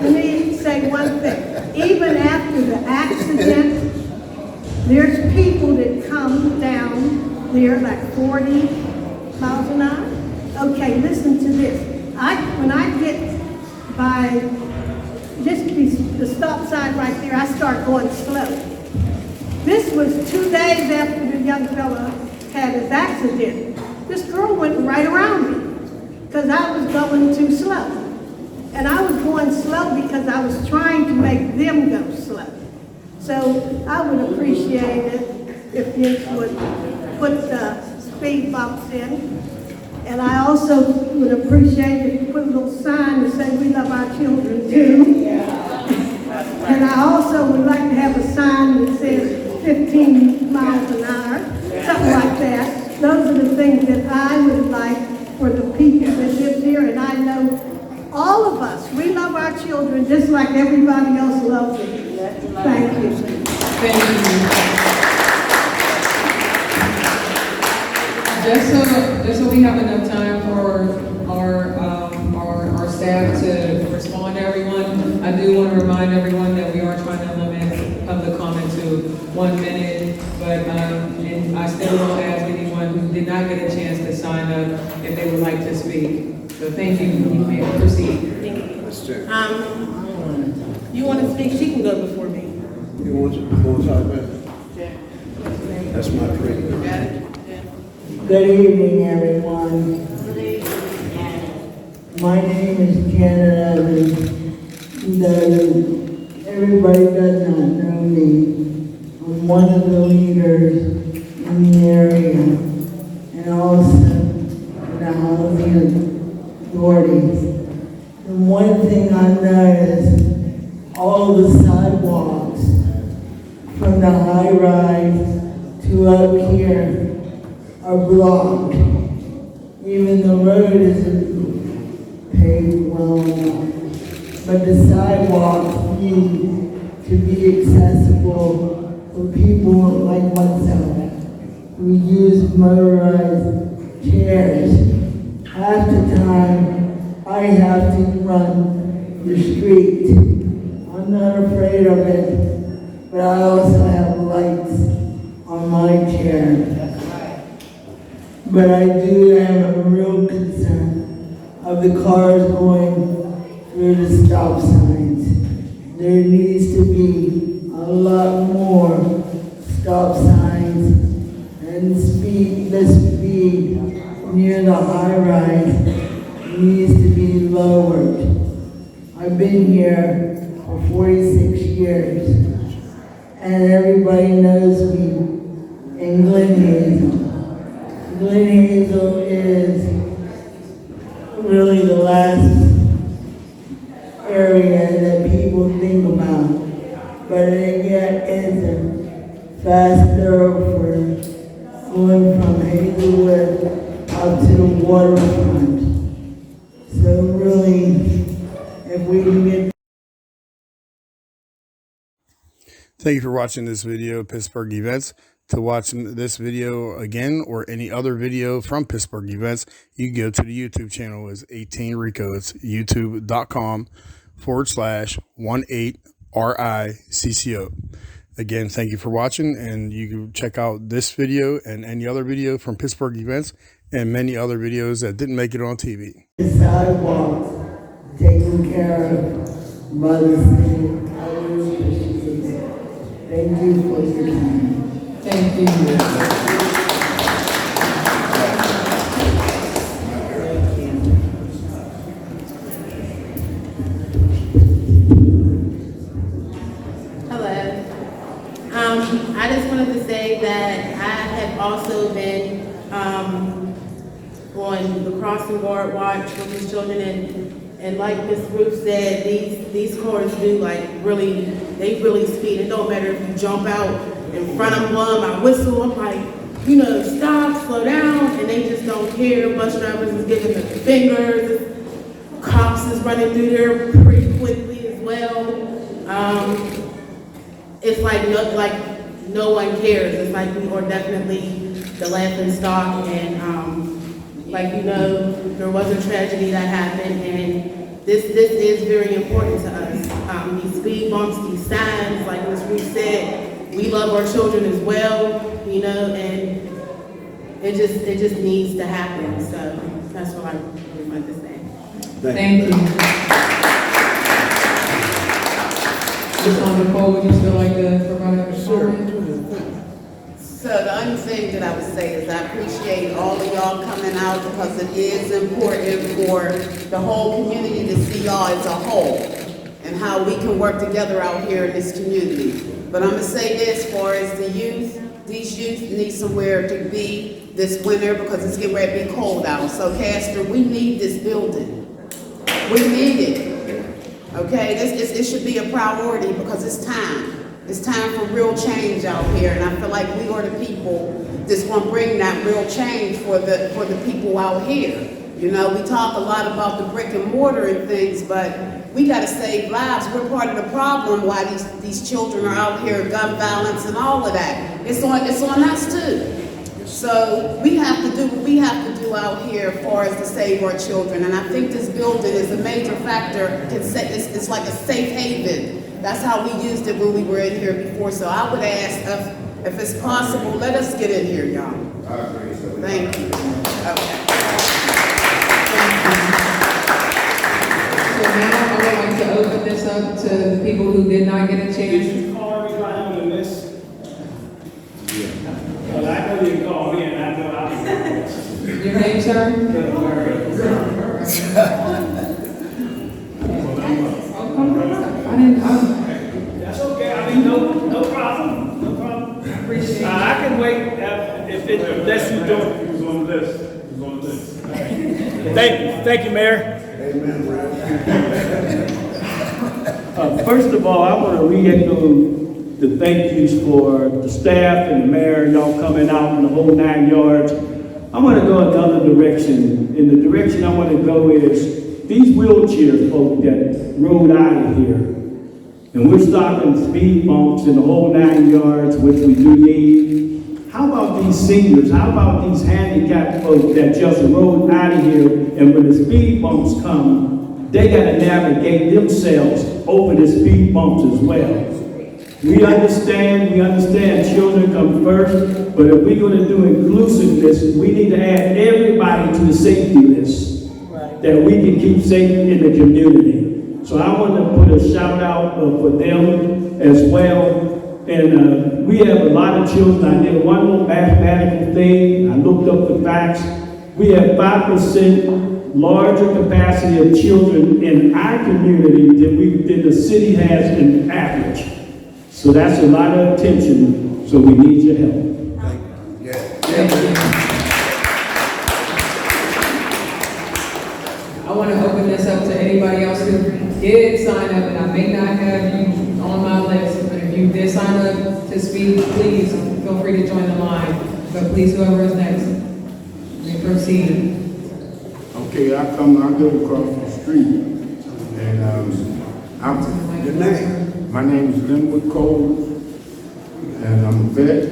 let me say one thing. Even after the accident, there's people that come down there like 40 miles an hour. Okay, listen to this. When I get by the stop sign right there, I start going slow. This was 2 days after the young fella had his accident. This girl went right around me because I was going too slow. And I was going slow because I was trying to make them go slow. So I would appreciate it if you would put the speed bumps in. And I also would appreciate if you put a little sign to say we love our children too. And I also would like to have a sign that says 15 miles an hour, something like that. Those are the things that I would like for the people that live here. And I know all of us, we love our our children just like everybody else loves it. Thank you. Thank you. Just so we have enough time for our staff to respond to everyone, I do want to remind everyone that we are trying to limit public comment to 1 minute, but and I still will ask anyone who did not get a chance to sign up if they would like to speak. So thank you. You may proceed. Thank you. You want to speak? She can go before me. You want to talk about it? Yeah. That's my dream. Got it? Good evening, everyone. My name is Janet Evans. Everybody does not know me. I'm one of the leaders in the area and also in the housing authorities. And one thing I noticed, all the sidewalks from the high rise to up here are blocked. Even the road isn't paved well enough. But the sidewalks need to be accessible for people like myself who use motorized chairs. Half the time, I have to run the street. I'm not afraid of it, but I also have lights on my chair. But I do have a real concern of the cars going through the stop signs. There needs to be a lot more stop signs and the speed near the high rise needs to be lowered. I've been here for 46 years and everybody knows me in Glen Hazel. Glen Hazel is really the last area that people think about, but it yet is a fast thoroughfare going from Hazelwood up to the waterfront. So really, if we can get. Thank you for watching this video of Pittsburgh Events. To watch this video again or any other video from Pittsburgh Events, you can go to the YouTube channel as 18Rico. It's youtube.com/18RICCO. Again, thank you for watching, and you can check out this video and any other video from Pittsburgh Events and many other videos that didn't make it on TV. The sidewalks taken care of by the city. I really appreciate it. Thank you for your time. Thank you. Hello. I just wanted to say that I have also been on the crossing guard watch with these children, and like Ms. Ruth said, these cars do they really speed. It don't matter if you jump out in front of them, I whistle, I'm like, stop, slow down, and they just don't care. Bus drivers is giving them the fingers, cops is running through there pretty quickly as well. It's like no one cares. It's like we are definitely the laughing stock, and there was a tragedy that happened, and this is very important to us. These speed bumps, these signs, like Ms. Ruth said, we love our children as well, and it just needs to happen. So that's what I really want to say. Thank you. Ms. Nicole, would you still like to provide a comment? So the only thing that I would say is I appreciate all of y'all coming out, because it is important for the whole community to see y'all as a whole and how we can work together out here in this community. But I'm going to say this, as far as the youth, these youth need somewhere to be this winter because it's getting ready to be cold out. So Castor, we need this building. We need it. Okay, it should be a priority because it's time. It's time for real change out here, and I feel like we are the people that's going to bring that real change for the people out here. You know, we talk a lot about the brick and mortar and things, but we gotta save lives. We're part of the problem why these children are out here, gun violence and all of that. It's on us too. So we have to do what we have to do out here as far as to save our children. And I think this building is a major factor. It's like a safe haven. That's how we used it when we were in here before. So I would ask if it's possible, let us get in here, y'all. Thank you. Okay. So now I would like to open this up to the people who did not get a chance. Did you call everybody on the list? Well, I know you called me and I know I was on the list. Your name, sir? That's okay. I mean, no problem. No problem. I can wait if that's you doing. He was on the list. Thank you, Mayor. First of all, I want to re-echo the thank yous for the staff and the mayor, y'all coming out in the whole 9 yards. I want to go another direction. And the direction I want to go is these wheelchair folk that rode out of here. And we're stopping speed bumps in the whole 9 yards, which we do need. How about these seniors? How about these handicapped folks that just rode out of here, and when the speed bumps come, they got to navigate themselves over the speed bumps as well. We understand children come first, but if we're going to do inclusiveness, we need to add everybody to the safety list that we can keep safe in the community. So I want to put a shout out for them as well. And we have a lot of children. I did one more mathematical thing. I looked up the facts. We have 5% larger capacity of children in our community than the city has in average. So that's a lot of attention. So we need your help. Thank you. I want to open this up to anybody else who did sign up, and I may not have you on my list, but if you did sign up to speak, please feel free to join the line. But please, whoever is next, may proceed. Okay, I live across the street, and my name is Linwood Cole, and I'm a vet,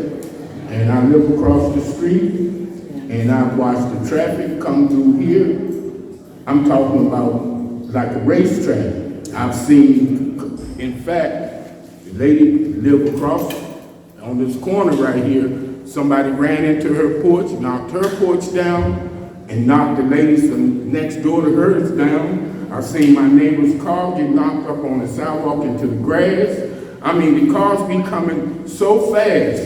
and I live across the street, and I've watched the traffic come through here. I'm talking about like a racetrack. I've seen, in fact, the lady lived across on this corner right here. Somebody ran into her porch, knocked her porch down, and knocked the lady next door to hers down. I've seen my neighbor's car get knocked up on the sidewalk into the grass. I mean, the cars be coming so fast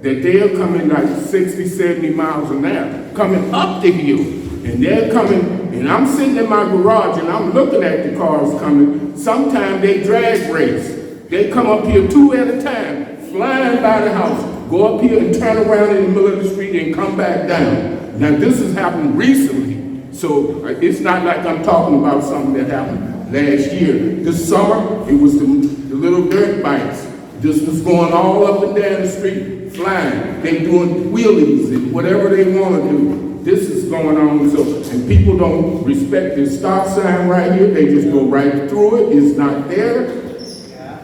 that they're coming like 60, 70 miles an hour, coming up the hill. And they're coming, and I'm sitting in my garage and I'm looking at the cars coming. Sometimes they drag race. They come up here 2 at a time, flying by the house, go up here and turn around in the middle of the street and come back down. Now this has happened recently, so it's not like I'm talking about something that happened last year. This summer, it was the little dirt bikes. This was going all up and down the street, flying. They doing wheelies and whatever they want to do. This is going on, and people don't respect this stop sign right here. They just go right through it. It's not there,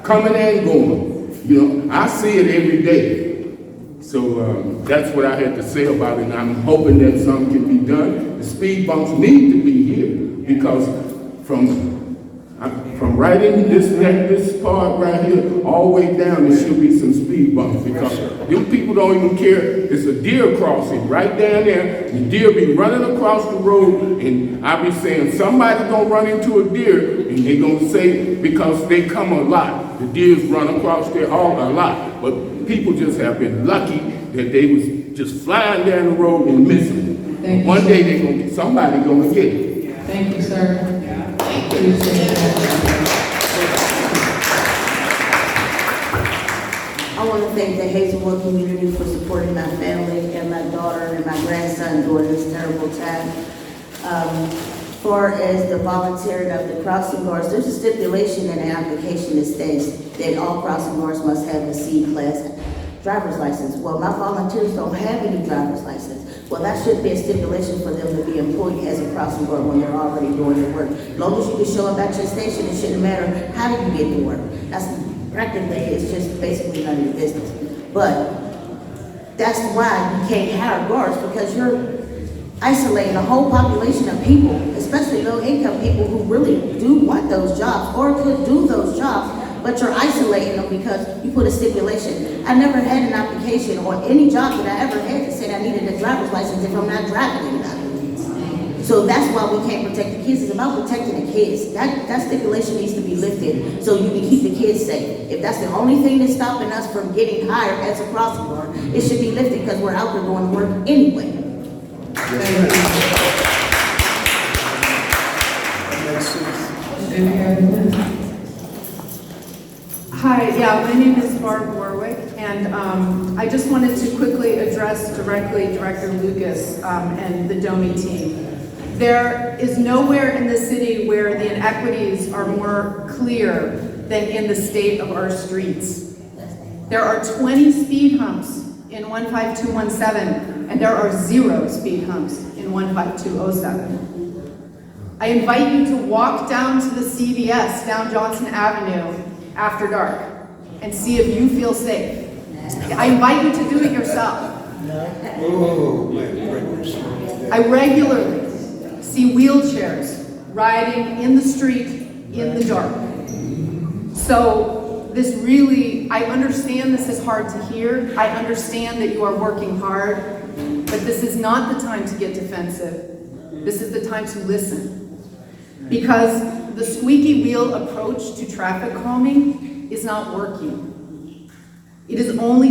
coming and going. You know, I see it every day. So that's what I had to say about it, and I'm hoping that something can be done. The speed bumps need to be here, because from right in this part right here, all the way down, there should be some speed bumps, because them people don't even care. It's a deer crossing right down there. The deer be running across the road, and I be saying, somebody gonna run into a deer, and they gonna say, because they come a lot. The deers run across there a lot, but people just have been lucky that they was just flying down the road and missing. One day somebody gonna get it. Thank you, sir. I want to thank the Hazelwood community for supporting my family and my daughter and my grandson during this terrible time. Far as the volunteering of the crossing guards, there's a stipulation in the application that states that all crossing guards must have a C-class driver's license. Well, my volunteers don't have any driver's license. Well, that should be a stipulation for them to be employed as a crossing guard when they're already doing their work. As long as you can show up at your station, it shouldn't matter how you get to work. That's practically, it's just basically none of your business. But that's why you can't hire guards, because you're isolating a whole population of people, especially low-income people who really do want those jobs or could do those jobs, but you're isolating them because you put a stipulation. I never had an application or any job that I ever had that said I needed a driver's license if I'm not driving anybody. So that's why we can't protect the kids. It's about protecting the kids. That stipulation needs to be lifted so you can keep the kids safe. If that's the only thing that's stopping us from getting hired as a crossing guard, it should be lifted because we're out there doing work anyway. Hi, yeah, my name is Barb Warwick, and I just wanted to quickly address directly Director Lucas and the DOMI team. There is nowhere in the city where the inequities are more clear than in the state of our streets. There are 20 speed humps in 15217, and there are 0 speed humps in 15207. I invite you to walk down to the CVS down Johnson Avenue after dark and see if you feel safe. I invite you to do it yourself. I regularly see wheelchairs riding in the street in the dark. So this really, I understand this is hard to hear. I understand that you are working hard, but this is not the time to get defensive. This is the time to listen. Because the squeaky wheel approach to traffic calming is not working. It is only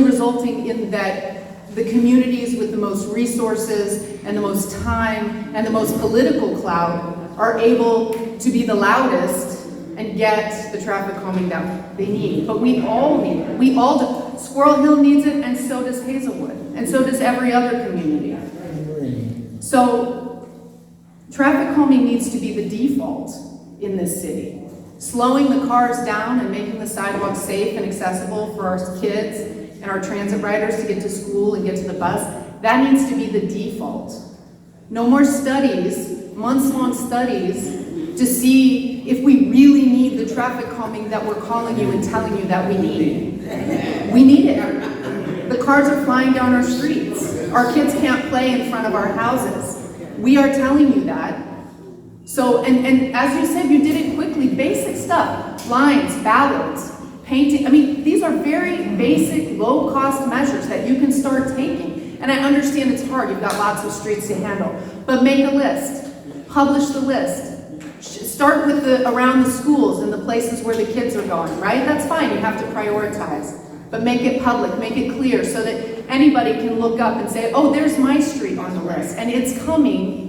resulting in that the communities with the most resources and the most time and the most political clout are able to be the loudest and get the traffic calming that they need. But we all need it. We all do. Squirrel Hill needs it, and so does Hazelwood, and so does every other community. So traffic calming needs to be the default in this city. Slowing the cars down and making the sidewalks safe and accessible for our kids and our transit riders to get to school and get to the bus, that needs to be the default. No more studies, months-long studies, to see if we really need the traffic calming that we're calling you and telling you that we need. We need it. The cars are flying down our streets. Our kids can't play in front of our houses. We are telling you that. So, and as you said, you did it quickly. Basic stuff, lines, ballards, painting. I mean, these are very basic, low-cost measures that you can start taking. And I understand it's hard. You've got lots of streets to handle. But make a list. Publish the list. Start with around the schools and the places where the kids are going, right? That's fine. You have to prioritize. But make it public, make it clear so that anybody can look up and say, oh, there's my street on the list, and it's coming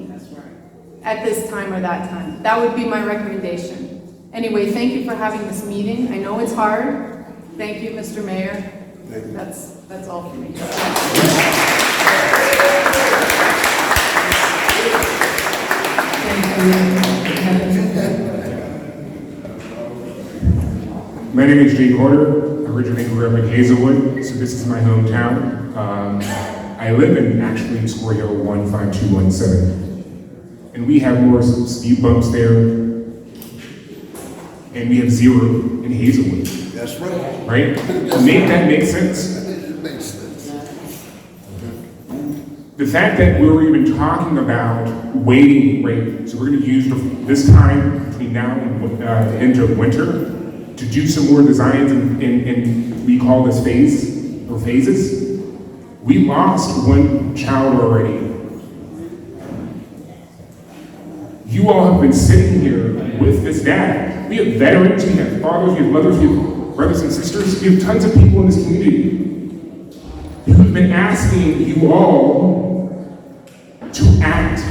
at this time or that time. That would be my recommendation. Anyway, thank you for having this meeting. I know it's hard. Thank you, Mr. Mayor. That's all for me. My name is Jake Horter. I originally grew up in Hazelwood, so this is my hometown. I live in Square Hill 15217. And we have more speed bumps there, and we have 0 in Hazelwood. That's right. Right? Make that make sense? It makes sense. The fact that we're even talking about waiting, right? So we're going to use this time between now and the end of winter to do some more designs, and we call this phase or phases. We lost one child already. You all have been sitting here with this data. We have veterans, we have fathers, we have mothers, we have brothers and sisters. We have tons of people in this community who have been asking you all to act.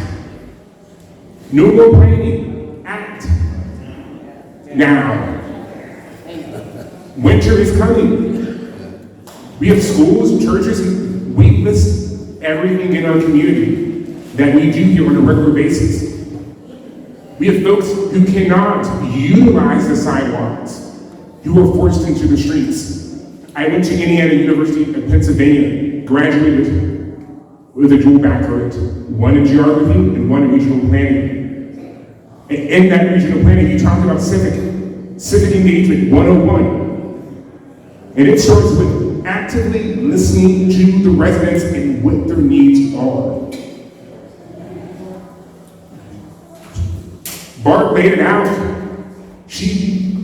No more planning, act. Now, winter is coming. We have schools, churches, and we list everything in our community that we do here on a regular basis. We have folks who cannot utilize the sidewalks, who are forced into the streets. I went to Indiana University of Pennsylvania. graduated with a dual baccalaureate, one in geography and one in regional planning. And in that regional planning, he talked about civic engagement 101. And it starts with actively listening to the residents and what their needs are. Barb laid it out. She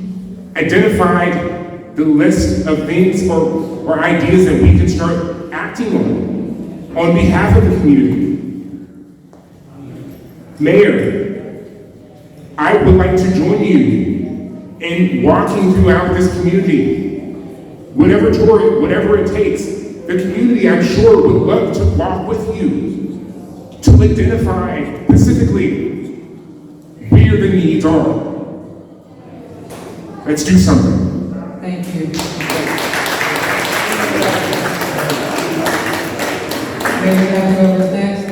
identified the list of things or ideas that we can start acting on behalf of the community. Mayor, I would like to join you in walking throughout this community. Whatever it takes, the community, I'm sure, would love to walk with you to identify specifically where the needs are. Let's do something. Thank you. Whoever's next.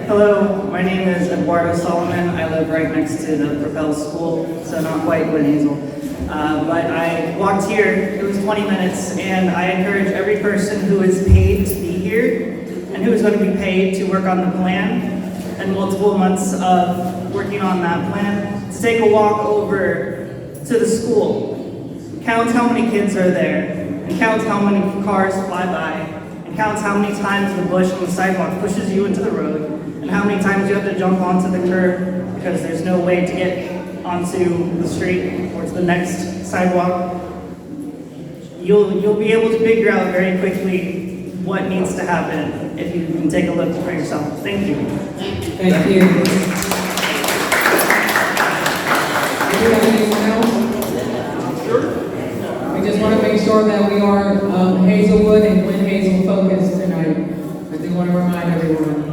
Hello, my name is Eduardo Solomon. I live right next to the Propel School, so not quite Glen Hazel. But I walked here, it was 20 minutes, and I encourage every person who is paid to be here and who is going to be paid to work on the plan and multiple months of working on that plan to take a walk over to the school. Count how many kids are there, and count how many cars fly by, and count how many times the bush on the sidewalk pushes you into the road, and how many times you have to jump onto the curb because there's no way to get onto the street or to the next sidewalk. You'll be able to figure out very quickly what needs to happen if you can take a look for yourself. Thank you. Thank you. Anyone else? Sure. We just want to make sure that we are Hazelwood and Glen Hazel focused tonight. I do want to remind everyone.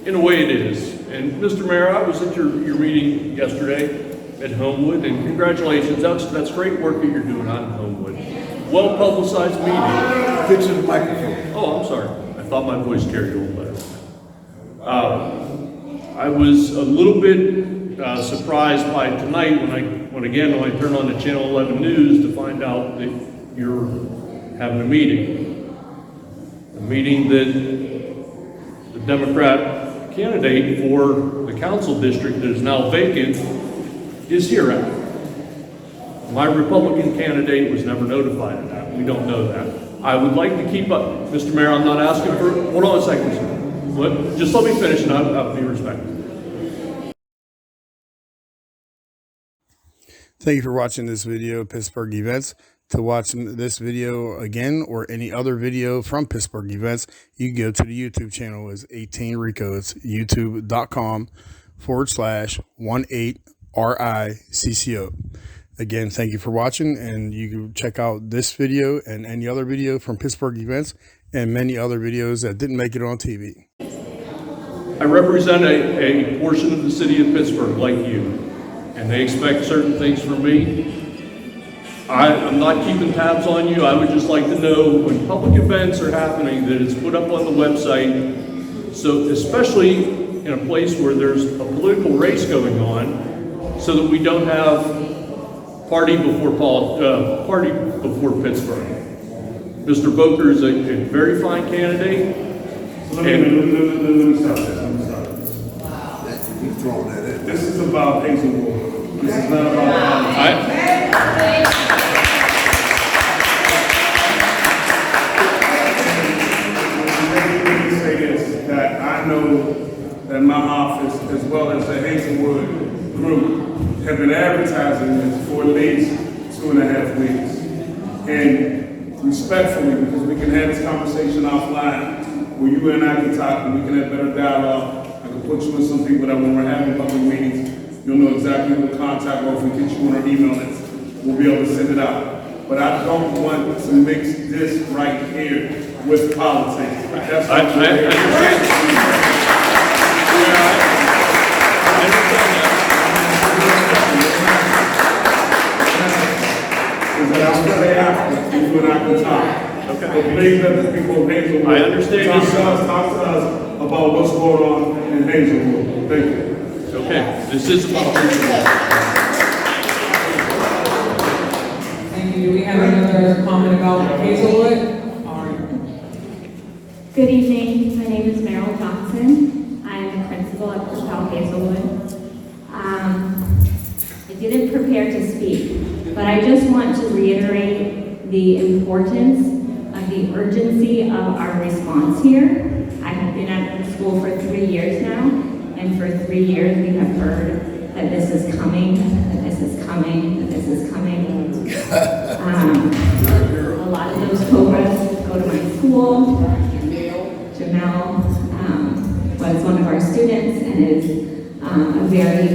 In a way it is. And Mr. Mayor, I was at your meeting yesterday at Homewood, and congratulations, that's great work that you're doing out in Homewood. Well-publicized meeting. Fix the microphone. Oh, I'm sorry. I thought my voice carried a little better. I was a little bit surprised by tonight when I turned on the Channel 11 News to find out that you're having a meeting. A meeting that the Democrat candidate for the council district that is now vacant is here at. My Republican candidate was never notified of that. We don't know that. I would like to keep up, Mr. Mayor, I'm not asking for, hold on a second, sir. Just let me finish and I'll be respectful. Thank you for watching this video of Pittsburgh Events. To watch this video again or any other video from Pittsburgh Events, you can go to the YouTube channel as 18Rico. It's youtube.com/18RICCO. Again, thank you for watching, and you can check out this video and any other video from Pittsburgh Events and many other videos that didn't make it on TV. I represent a portion of the city of Pittsburgh like you, and they expect certain things from me. I'm not keeping tabs on you. I would just like to know when public events are happening that it's put up on the website. So especially in a place where there's a political race going on, so that we don't have party before Pittsburgh. Mr. Boker is a very fine candidate. Let me stop this. This is about Hazelwood. This is not about that I know that my office, as well as the Hazelwood group, have been advertising this for at least 2.5 weeks. And respectfully, because we can have this conversation offline, where you and I can talk and we can have better dialogue. I can put you with some people that when we're having public meetings, you'll know exactly who to contact, or if we get you on our email list, we'll be able to send it out. But I don't want to mix this right here with politics. That's I understand. You and I can talk. Okay. But please let the people of Hazelwood I understand talk to us about what's going on in Hazelwood. Thank you. Okay, this is about Hazelwood. Thank you. Do we have another comment about Hazelwood? Good evening. My name is Meryl Johnson. I'm the principal at Propel Hazelwood. I didn't prepare to speak, but I just want to reiterate the importance of the urgency of our response here. I have been at the school for 3 years now, and for 3 years we have heard that this is coming, that this is coming, that this is coming. A lot of those COBRAs go to my school. Jamel was one of our students and is a very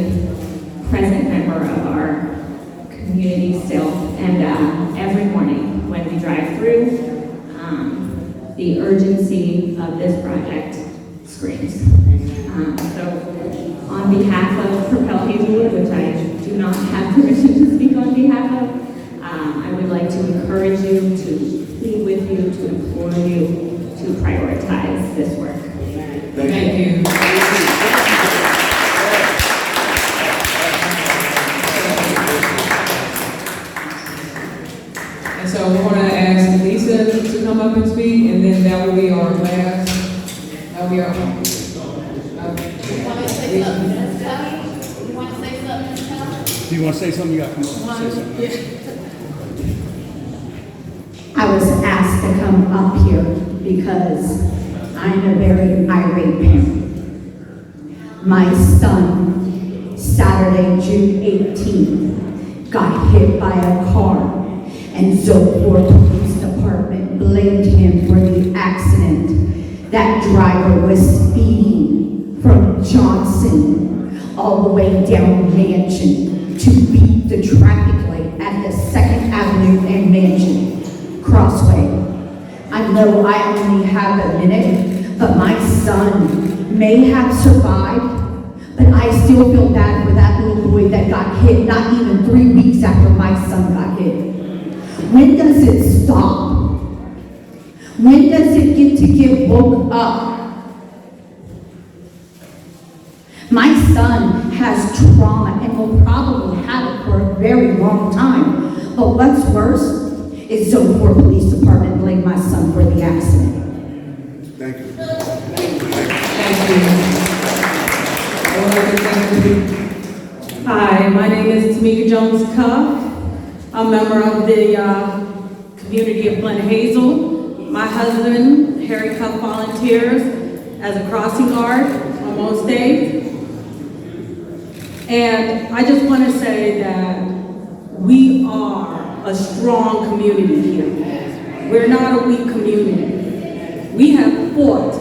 present member of our community still. And every morning when we drive through, the urgency of this project screams. So on behalf of Propel Hazelwood, which I do not have permission to speak on behalf of, I would like to encourage you, to plead with you, to implore you to prioritize this work. Thank you. And so we want to ask Lisa to come up and speak, and then that will be our last. That will be our. Do you want to say something? You got to come up and say something. I was asked to come up here because I'm a very irate parent. My son, Saturday, June 18th, got hit by a car, and Zopor Police Department blamed him for the accident. That driver was speeding from Johnson all the way down Mansion to beat the traffic light at the 2nd Avenue and Mansion Crossway. I know I only have a minute, but my son may have survived, but I still feel bad for that little boy that got hit not even 3 weeks after my son got hit. When does it stop? When does it get to get woke up? My son has trauma and will probably have it for a very long time, but what's worse, is Zone 4 Police Department blamed my son for the accident. Thank you. Hi, my name is Tamika Jones-Cuff. I'm a member of the community of Glen Hazel. My husband, Harry Cuff, volunteers as a crossing guard on most days. And I just want to say that we are a strong community here. We're not a weak community. We have fought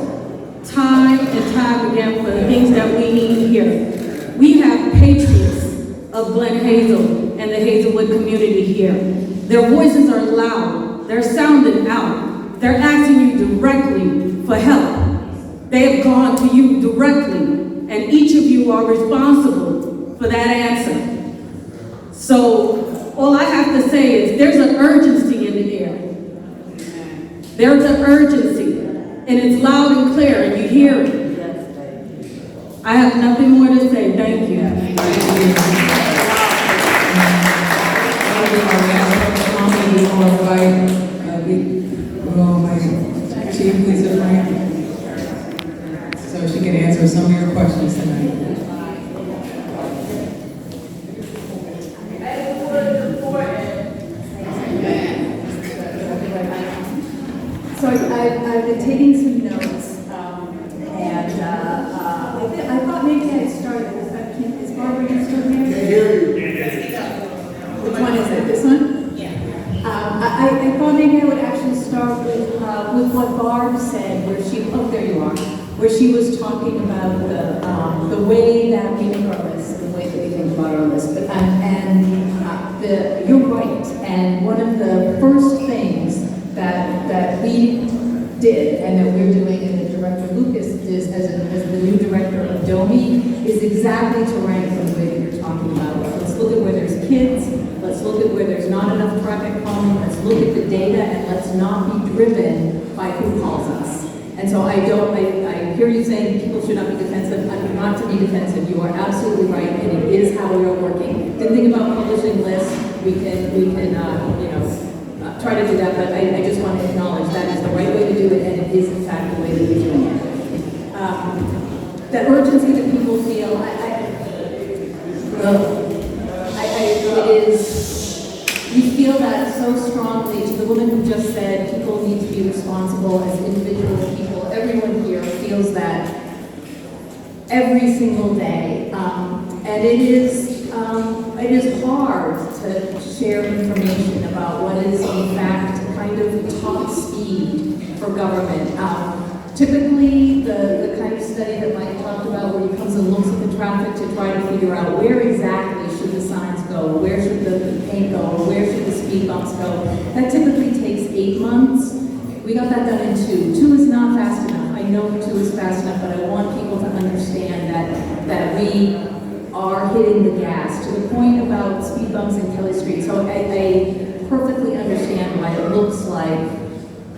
time and time again for the things that we need here. We have patriots of Glen Hazel and the Hazelwood community here. Their voices are loud. They're sounding out. They're asking you directly for help. They have gone to you directly, and each of you are responsible for that answer. So all I have to say is there's an urgency in the air. There's an urgency, and it's loud and clear, and you hear it. I have nothing more to say. Thank you. Chief Lisa Frank, so she can answer some of your questions tonight. So I've been taking some notes, and I thought maybe I had started. Is Barbara still here? Can't hear you. Which one is it? This one? Yeah. I thought maybe I would actually start with what Barb said, where she, oh, there you are, where she was talking about the way that we make our list, the way that we think about our list. But you're right. And one of the first things that we did and that we're doing, and that Director Lucas is as the new director of DOMI, is exactly to rank from the way that you're talking about. Let's look at where there's kids. Let's look at where there's not enough traffic calming. Let's look at the data, and let's not be driven by who calls us. And so I hear you saying people should not be defensive. I'm not to be defensive. You are absolutely right, and it is how we are working. The thing about publishing lists, we can try to do that, but I just want to acknowledge that is the right way to do it, and it is in fact the way that we're doing it. The urgency that people feel, we feel that so strongly. To the woman who just said people need to be responsible as individual people, everyone here feels that every single day. And it is hard to share information about what is in fact kind of top speed for government. Typically, the kind of study that Mike talked about, where he comes and looks at the traffic to try to figure out where exactly should the signs go, where should the paint go, where should the speed bumps go, that typically takes 8 months. We got that done in 2. 2 is not fast enough. I know 2 is fast enough, but I want people to understand that we are hitting the gas. To the point about speed bumps in Kelly Street, so I perfectly understand why it looks like,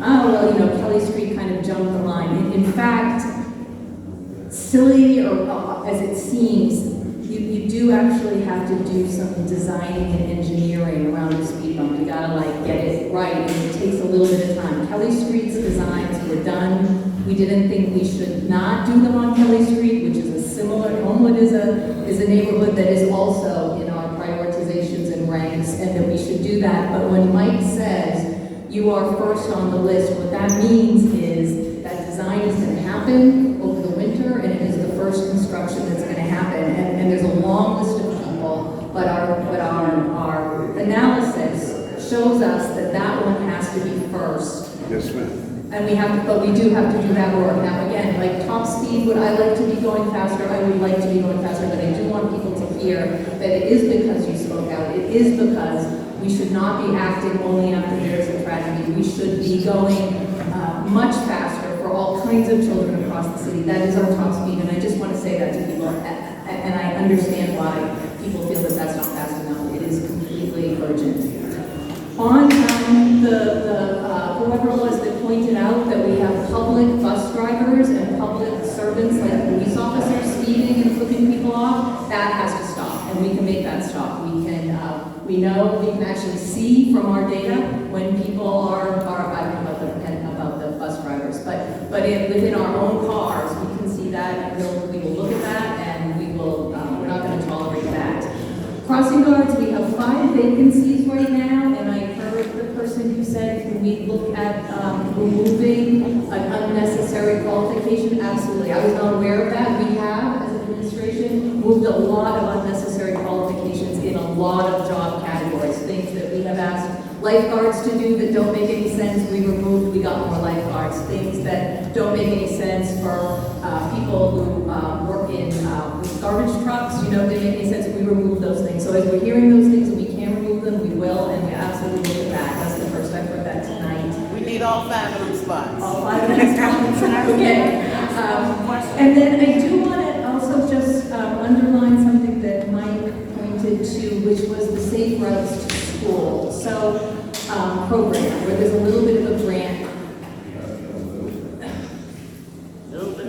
oh, well, Kelly Street kind of jumped the line. In fact, silly or as it seems, you do actually have to do some designing and engineering around the speed bump. You gotta get it right, and it takes a little bit of time. Kelly Street's designs were done. We didn't think we should not do them on Kelly Street, which is a similar, Homewood is a neighborhood that is also in our prioritizations and ranks, and that we should do that. But when Mike says, you are first on the list, what that means is that design is going to happen over the winter, and it is the first construction that's going to happen. And there's a long list of people, but our analysis shows us that one has to be first. Yes, ma'am. And but we do have to do that work. Now again, like top speed, would I like to be going faster? I would like to be going faster, but I do want people to hear that it is because you spoke out. It is because we should not be acting only after there's a tragedy. We should be going much faster for all kinds of children across the city. That is our top speed, and I just want to say that to people. And I understand why people feel that that's not fast enough. It is completely urgent. On whoever it was that pointed out that we have public bus drivers and public servants like police officers speeding and flipping people off, that has to stop, and we can make that stop. We know, we can actually see from our data when people are I don't know about the bus drivers, but within our own cars, we can see that, and we will look at that, and we're not going to tolerate that. Crossing guards, we have 5 vacancies right now, and I heard the person who said, can we look at removing an unnecessary qualification? Absolutely. I was not aware of that. We have, as an administration, moved a lot of unnecessary qualifications in a lot of job categories. Things that we have asked lifeguards to do that don't make any sense, we removed, we got more lifeguards. Things that don't make any sense for people who work in garbage trucks, didn't make any sense, we removed those things. So as we're hearing those things and we can remove them, we will, and we absolutely look at that. That's the first I've heard that tonight. We need all 5 of them spots. All 5 of them spots. Okay. And then I do want to also just underline something that Mike pointed to, which was the Safe Routes to School. So program, where there's a little bit of a grant.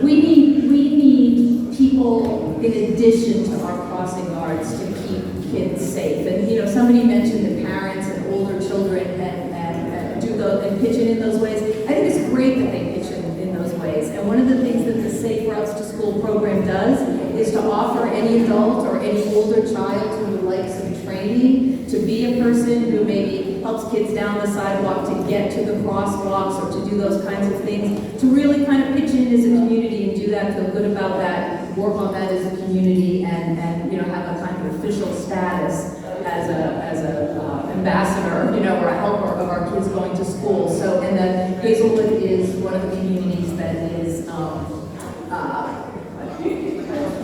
We need people in addition to our crossing guards to keep kids safe. And somebody mentioned that parents and older children and do those and pitch in those ways. I think it's great that they pitch in those ways. And one of the things that the Safe Routes to School program does is to offer any adult or any older child who would like some training to be a person who maybe helps kids down the sidewalk to get to the crosswalks or to do those kinds of things, to really kind of pitch in as a community and do that, feel good about that, work on that as a community, and have a kind of official status as a ambassador, or a helper of our kids going to school. So, and then Hazelwood is one of the communities that is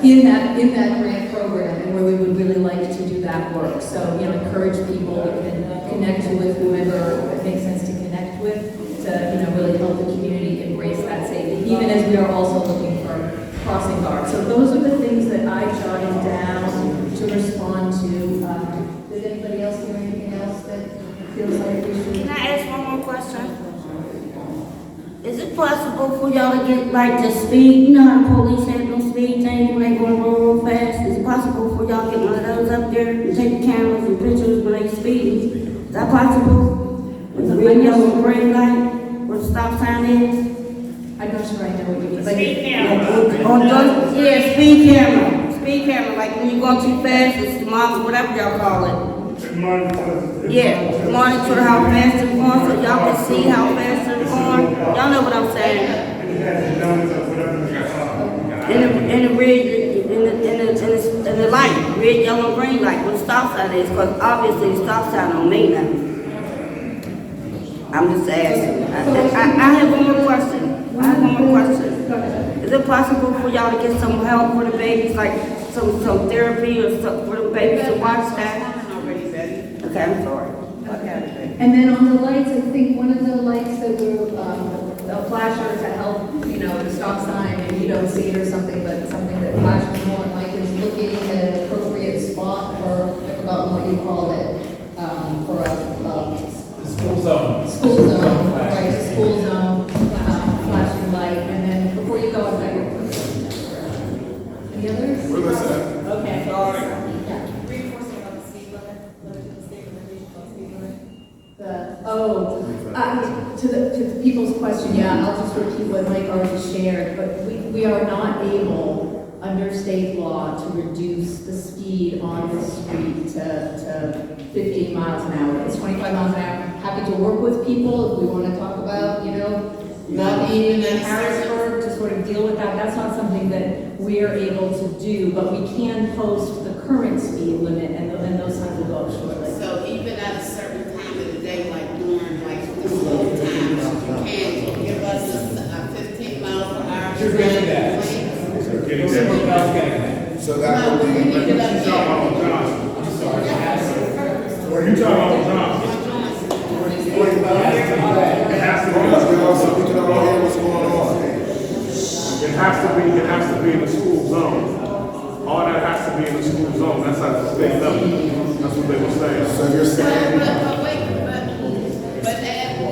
in that grant program, and where we would really like to do that work. So, encourage people to connect with whoever it makes sense to connect with, to really help the community embrace that safety, even as we are also looking for crossing guards. So those are the things that I jotted down to respond to. Did anybody else hear anything else that feels like we should? Can I ask one more question? Is it possible for y'all to get like the speed, you know how the police have those speed things when they go real fast? Is it possible for y'all to get one of those up there and take the cameras and pictures when they speeding? Is that possible? With the red, yellow, and green light, where the stop sign is? I'm not sure I know what you mean. Speed camera. Yeah, speed camera. Speed camera, like when you go too fast, it's the mom, whatever y'all call it. Yeah, monitor how fast it's going, so y'all can see how fast it's going. Y'all know what I'm saying. In the red, in the light, red, yellow, green light, what the stop sign is, because obviously the stop sign don't mean nothing. I'm just asking. I have one more question. Is it possible for y'all to get some help for the babies, like some therapy or stuff for the babies to watch that? Okay, I'm sorry. Okay. And then on the lights, I think one of the lights that were a flasher to help, you know, the stop sign and you don't see it or something, but something that flashes more like is looking at an appropriate spot for, I forgot what you called it, for a school zone. School zone, right, a school zone, flashing light, and then before you go, I've got your question. Any others? Where was that? Okay. Sorry. To the people's question, yeah, I'll just repeat what Mike already shared, but we are not able, under state law, to reduce the speed on the street to 15 miles an hour. It's 25 miles an hour. Happy to work with people if we want to talk about, you know, not being in Harrisburg to sort of deal with that. That's not something that we're able to do, but we can post the current speed limit, and those signs will go up shortly. So even at a certain time of the day, like during like the slow times, you can give us a 15 miles per hour. You're getting that. So that would be. You talking about Johnson? It has to be. We can all hear what's going on. It has to be in the school zone. All that has to be in the school zone. That's at the state level. That's what they were saying. So you're saying. But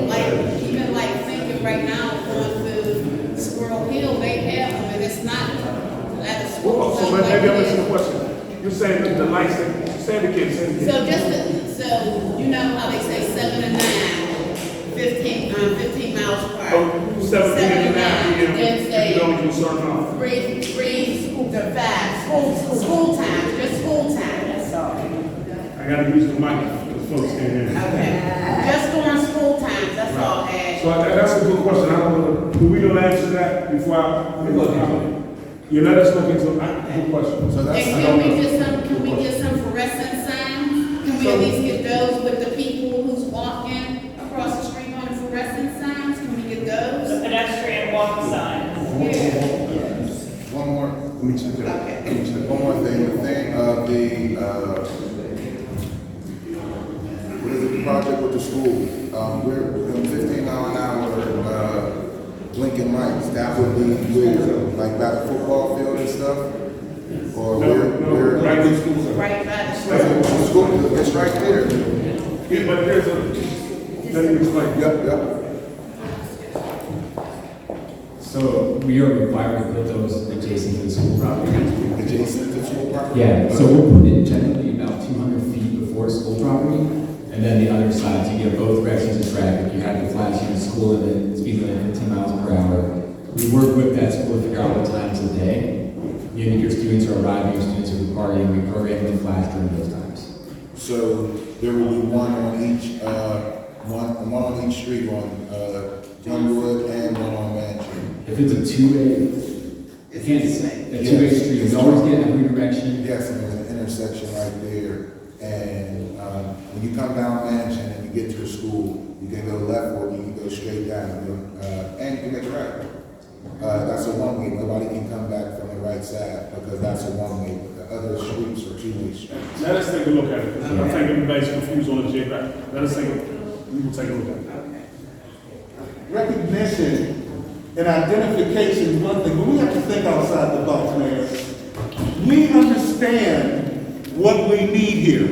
like, even like thinking right now, going to Squirrel Hill, they have them, and it's not at a school So zone. maybe I'm missing the question. You're saying that the lights, saying the kids, So you know how they say 7 to 9, 15 miles per hour. 7 p.m. to 9 p.m. Then say You don't do certain off. 3 school to 5, school time, just school time, that's all. I gotta use the mic, because folks can't hear me. Okay, just during school times, that's all. So that's a good question. I don't know, do we know the answer to that before you let us look into a good question. So that's, and can we get some fluorescent signs? Can we at least get those with the people who's walking across the street on the fluorescent signs? Can we get those? The pedestrian walk signs. One more, let me check it out. Okay. One more thing, the thing of what is it, the project with the school? We're doing 15 mile an hour blinking lights. That would be where, like by the football field and stuff? Or where? Right in school. Right by the School, it's right there. Yeah, but there's let me explain. Yep. So we are required to put those adjacent to the school property. Adjacent to the school property? Yeah, so we'll put it generally about 200 feet before school property, and then the other side, to get both directions of traffic. You have the flashing school limit, speed limit 15 miles per hour. We work with that school to figure out what times of day your students are arriving, your students are departing. We program the flash during those times. So there will be one on each, one on each street, on Glenwood and one on Mansion. If it's a two-way street, you always get every direction. Yes, and there's an intersection right there. And when you come down Mansion and you get to the school, you can go left or you can go straight down. And you can make a right. That's a one-way. Nobody can come back from the right side because that's a one-way. The other streets are two-way streets. Let us take a look at it. I think everybody's confused on the geography. Let us take we will take a look at it. Recognition and identification is one thing, but we have to think outside the box, Mayor. We understand what we need here.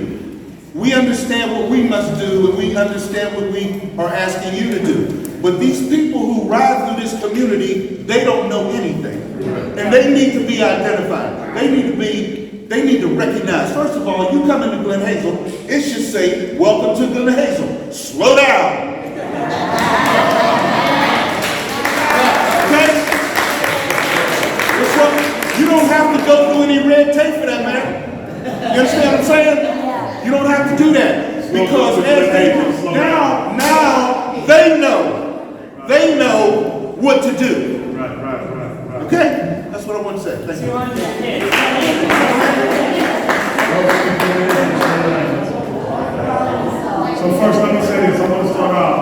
We understand what we must do, and we understand what we are asking you to do. But these people who ride through this community, they don't know anything. And they need to be identified. They need to recognize. First of all, you come into Glen Hazel, it should say, welcome to Glen Hazel. Slow down. Okay? You don't have to go through any red tape for that, man. You understand what I'm saying? You don't have to do that. Because now they know what to do. Right. Okay? That's what I want to say. Thank you. So first, let me say this. I want to start off.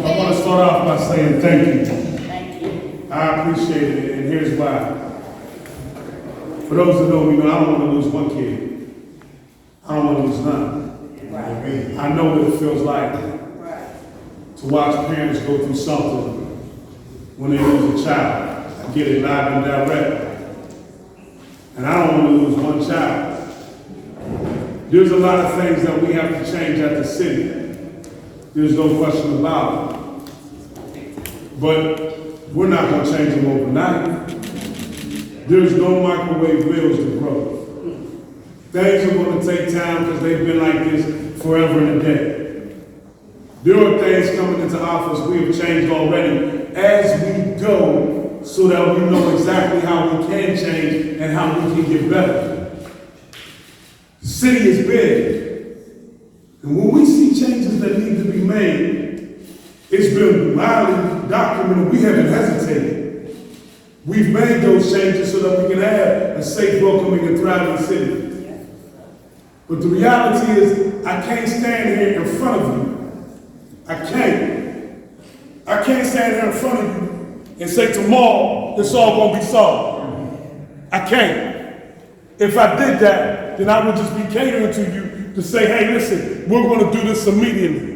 I want to start off by saying thank you. I appreciate it, and here's why. For those that know me, I don't want to lose one kid. I don't want to lose none. I know what it feels like to watch parents go through something when they lose a child. I get it live and direct. And I don't want to lose one child. There's a lot of things that we have to change at the city. There's no question about it. But we're not going to change them overnight. There's no microwave bills to grow. Things are going to take time because they've been like this forever and a day. There are things coming into office we have changed already as we go so that we know exactly how we can change and how we can get better. The city is big. And when we see changes that need to be made, it's been widely documented. We haven't hesitated. We've made those changes so that we can have a safe, welcoming, and thriving city. But the reality is, I can't stand here in front of you. I can't stand here in front of you and say tomorrow it's all going to be solved. I can't. If I did that, then I would just be catering to you to say, hey, listen, we're going to do this immediately.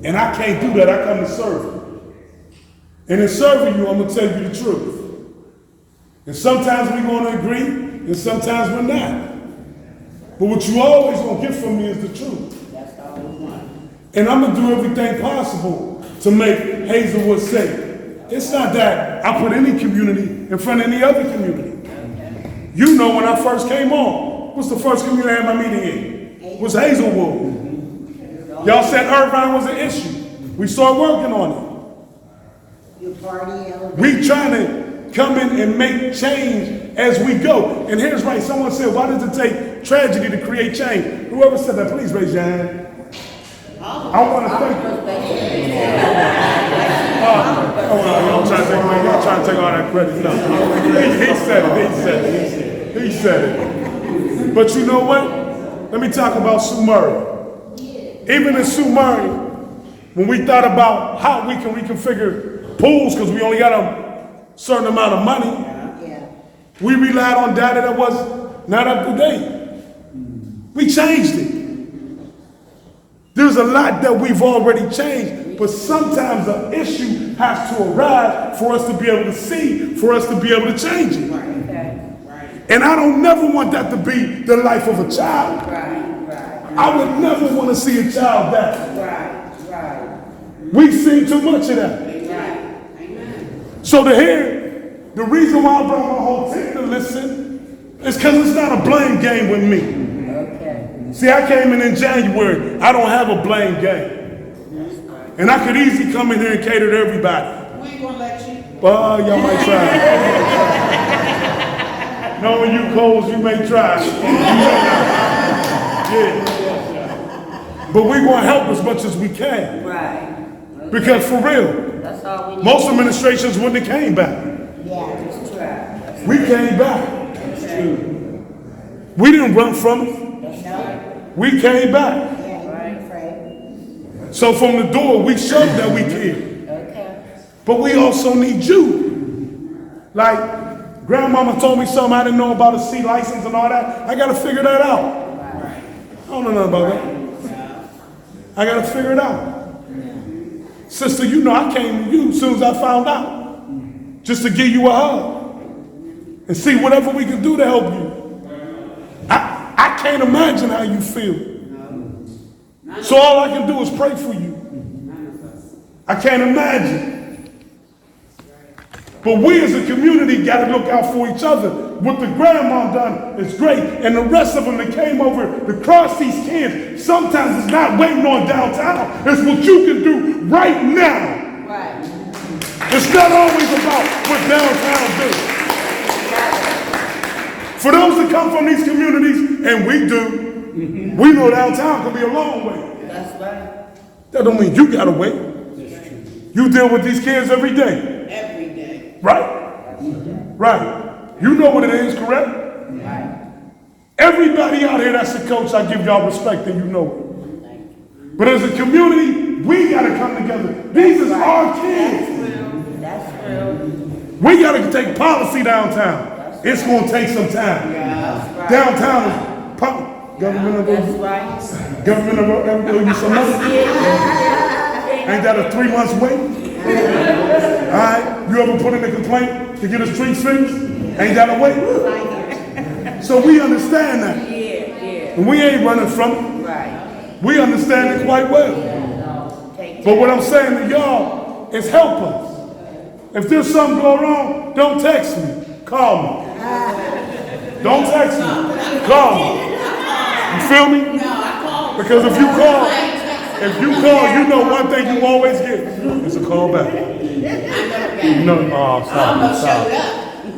And I can't do that. I come to serve you. And in serving you, I'm going to tell you the truth. And sometimes we're going to agree, and sometimes we're not. But what you always going to get from me is the truth. And I'm going to do everything possible to make Hazelwood safe. It's not that I put any community in front of any other community. You know, when I first came on, what's the first community I had my meeting in? It was Hazelwood. Y'all said Irvine was an issue. We started working on it. We trying to come in and make change as we go. And here's right, someone said, why does it take tragedy to create change? Whoever said that, please raise your hand. I want to thank you. Y'all trying to take all that credit. No. He said it. But you know what? Let me talk about Sue Murray. Even in Sue Murray, when we thought about how we can reconfigure pools, because we only got a certain amount of money, we relied on data that was not up to date. We changed it. There's a lot that we've already changed, but sometimes an issue has to arise for us to be able to see, for us to be able to change it. And I don't never want that to be the life of a child. I would never want to see a child die. We've seen too much of that. So to hear, the reason why I brought my whole team to listen is because it's not a blame game with me. See, I came in January. I don't have a blame game. And I could easily come in here and cater to everybody. We ain't gonna let you. Well, y'all might try. Knowing you, Coles, you may try. Yeah. But we want to help as much as we can. Right. Because for real, That's all we need. most administrations wouldn't have came back. Yeah, just try. We came back. We didn't run from it. We came back. So from the door, we showed that we cared. But we also need you. Like, grandmama told me something I didn't know about a C license and all that. I got to figure that out. I don't know nothing about that. I got to figure it out. Sister, you know I came to you as soon as I found out. Just to give you a hug. And see whatever we can do to help you. I can't imagine how you feel. So all I can do is pray for you. I can't imagine. But we as a community got to look out for each other. What the grandma done is great. And the rest of them that came over to cross these kids, sometimes it's not waiting on downtown. It's what you can do right now. Right. It's not always about what downtown do. For those that come from these communities, and we do, we know downtown can be a long way. That's right. That don't mean you gotta wait. You deal with these kids every day. Every day. Right? Right. You know what it is, correct? Right. Everybody out here that's a coach, I give y'all respect and you know it. But as a community, we gotta come together. These is our kids. That's real. We gotta take policy downtown. It's gonna take some time. Downtown is government of government of you some money. Ain't that a 3 months wait? Alright, you ever put in a complaint to get a street fixed? Ain't that a wait? So we understand that. And we ain't running from it. We understand it quite well. But what I'm saying to y'all is help us. If there's something going wrong, don't text me. Call me. Don't text me. Call me. You feel me? Because if you call, you know one thing you always get. It's a call back. No, oh, sorry.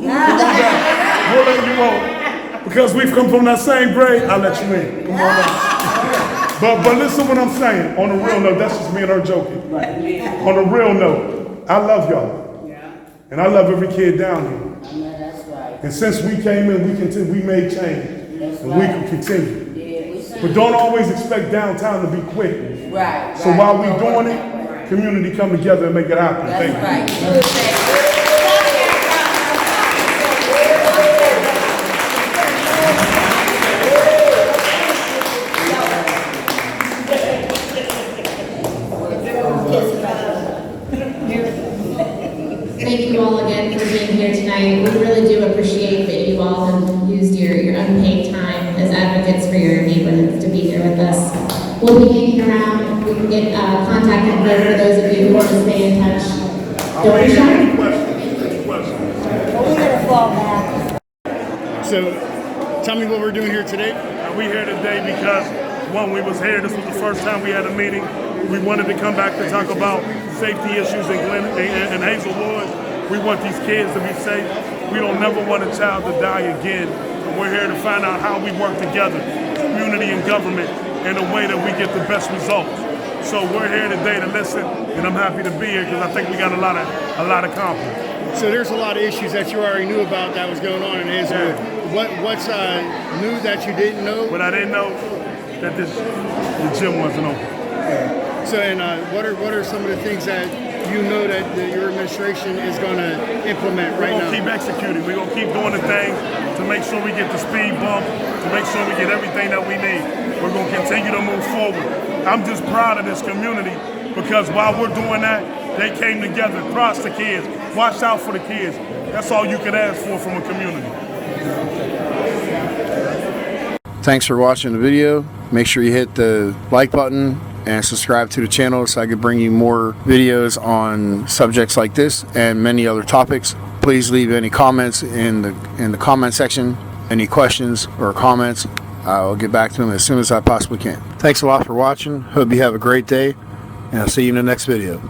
We'll let you on. Because we've come from that same grade, I'll let you in. Come on now. But listen what I'm saying. On a real note, that's just me and her joking. On a real note, I love y'all. And I love every kid down here. And since we came in, we made change. And we can continue. But don't always expect downtown to be quick. Right. So while we're doing it, community come together and make it happen. Thank you. Thank you all again for being here tonight. We really do appreciate that you all have used your unpaid time as advocates for your neighborhoods to be here with us. We'll be hanging around. We can get contact info for those of you who want to stay in touch. Don't be shy. So, tell me what we're doing here today. We're here today because, one, we was here. This was the first time we had a meeting. We wanted to come back to talk about safety issues in Hazelwood. We want these kids to be safe. We don't never want a child to die again. And we're here to find out how we work together, community and government, in a way that we get the best results. So we're here today to listen, and I'm happy to be here because I think we got a lot of confidence. So there's a lot of issues that you already knew about that was going on in Hazelwood. Yeah. What's new that you didn't know? What I didn't know, that the gym wasn't open. Yeah. So, and what are some of the things that you know that your administration is going to implement right now? We're going to keep executing. We're going to keep doing the things to make sure we get the speed bump, to make sure we get everything that we need. We're going to continue to move forward. I'm just proud of this community because while we're doing that, they came together, crossed the kids, watched out for the kids. That's all you can ask for from a community. Thanks for watching the video. Make sure you hit the like button and subscribe to the channel so I can bring you more videos on subjects like this and many other topics. Please leave any comments in the comment section. Any questions or comments, I'll get back to them as soon as I possibly can. Thanks a lot for watching. Hope you have a great day, and I'll see you in the next video.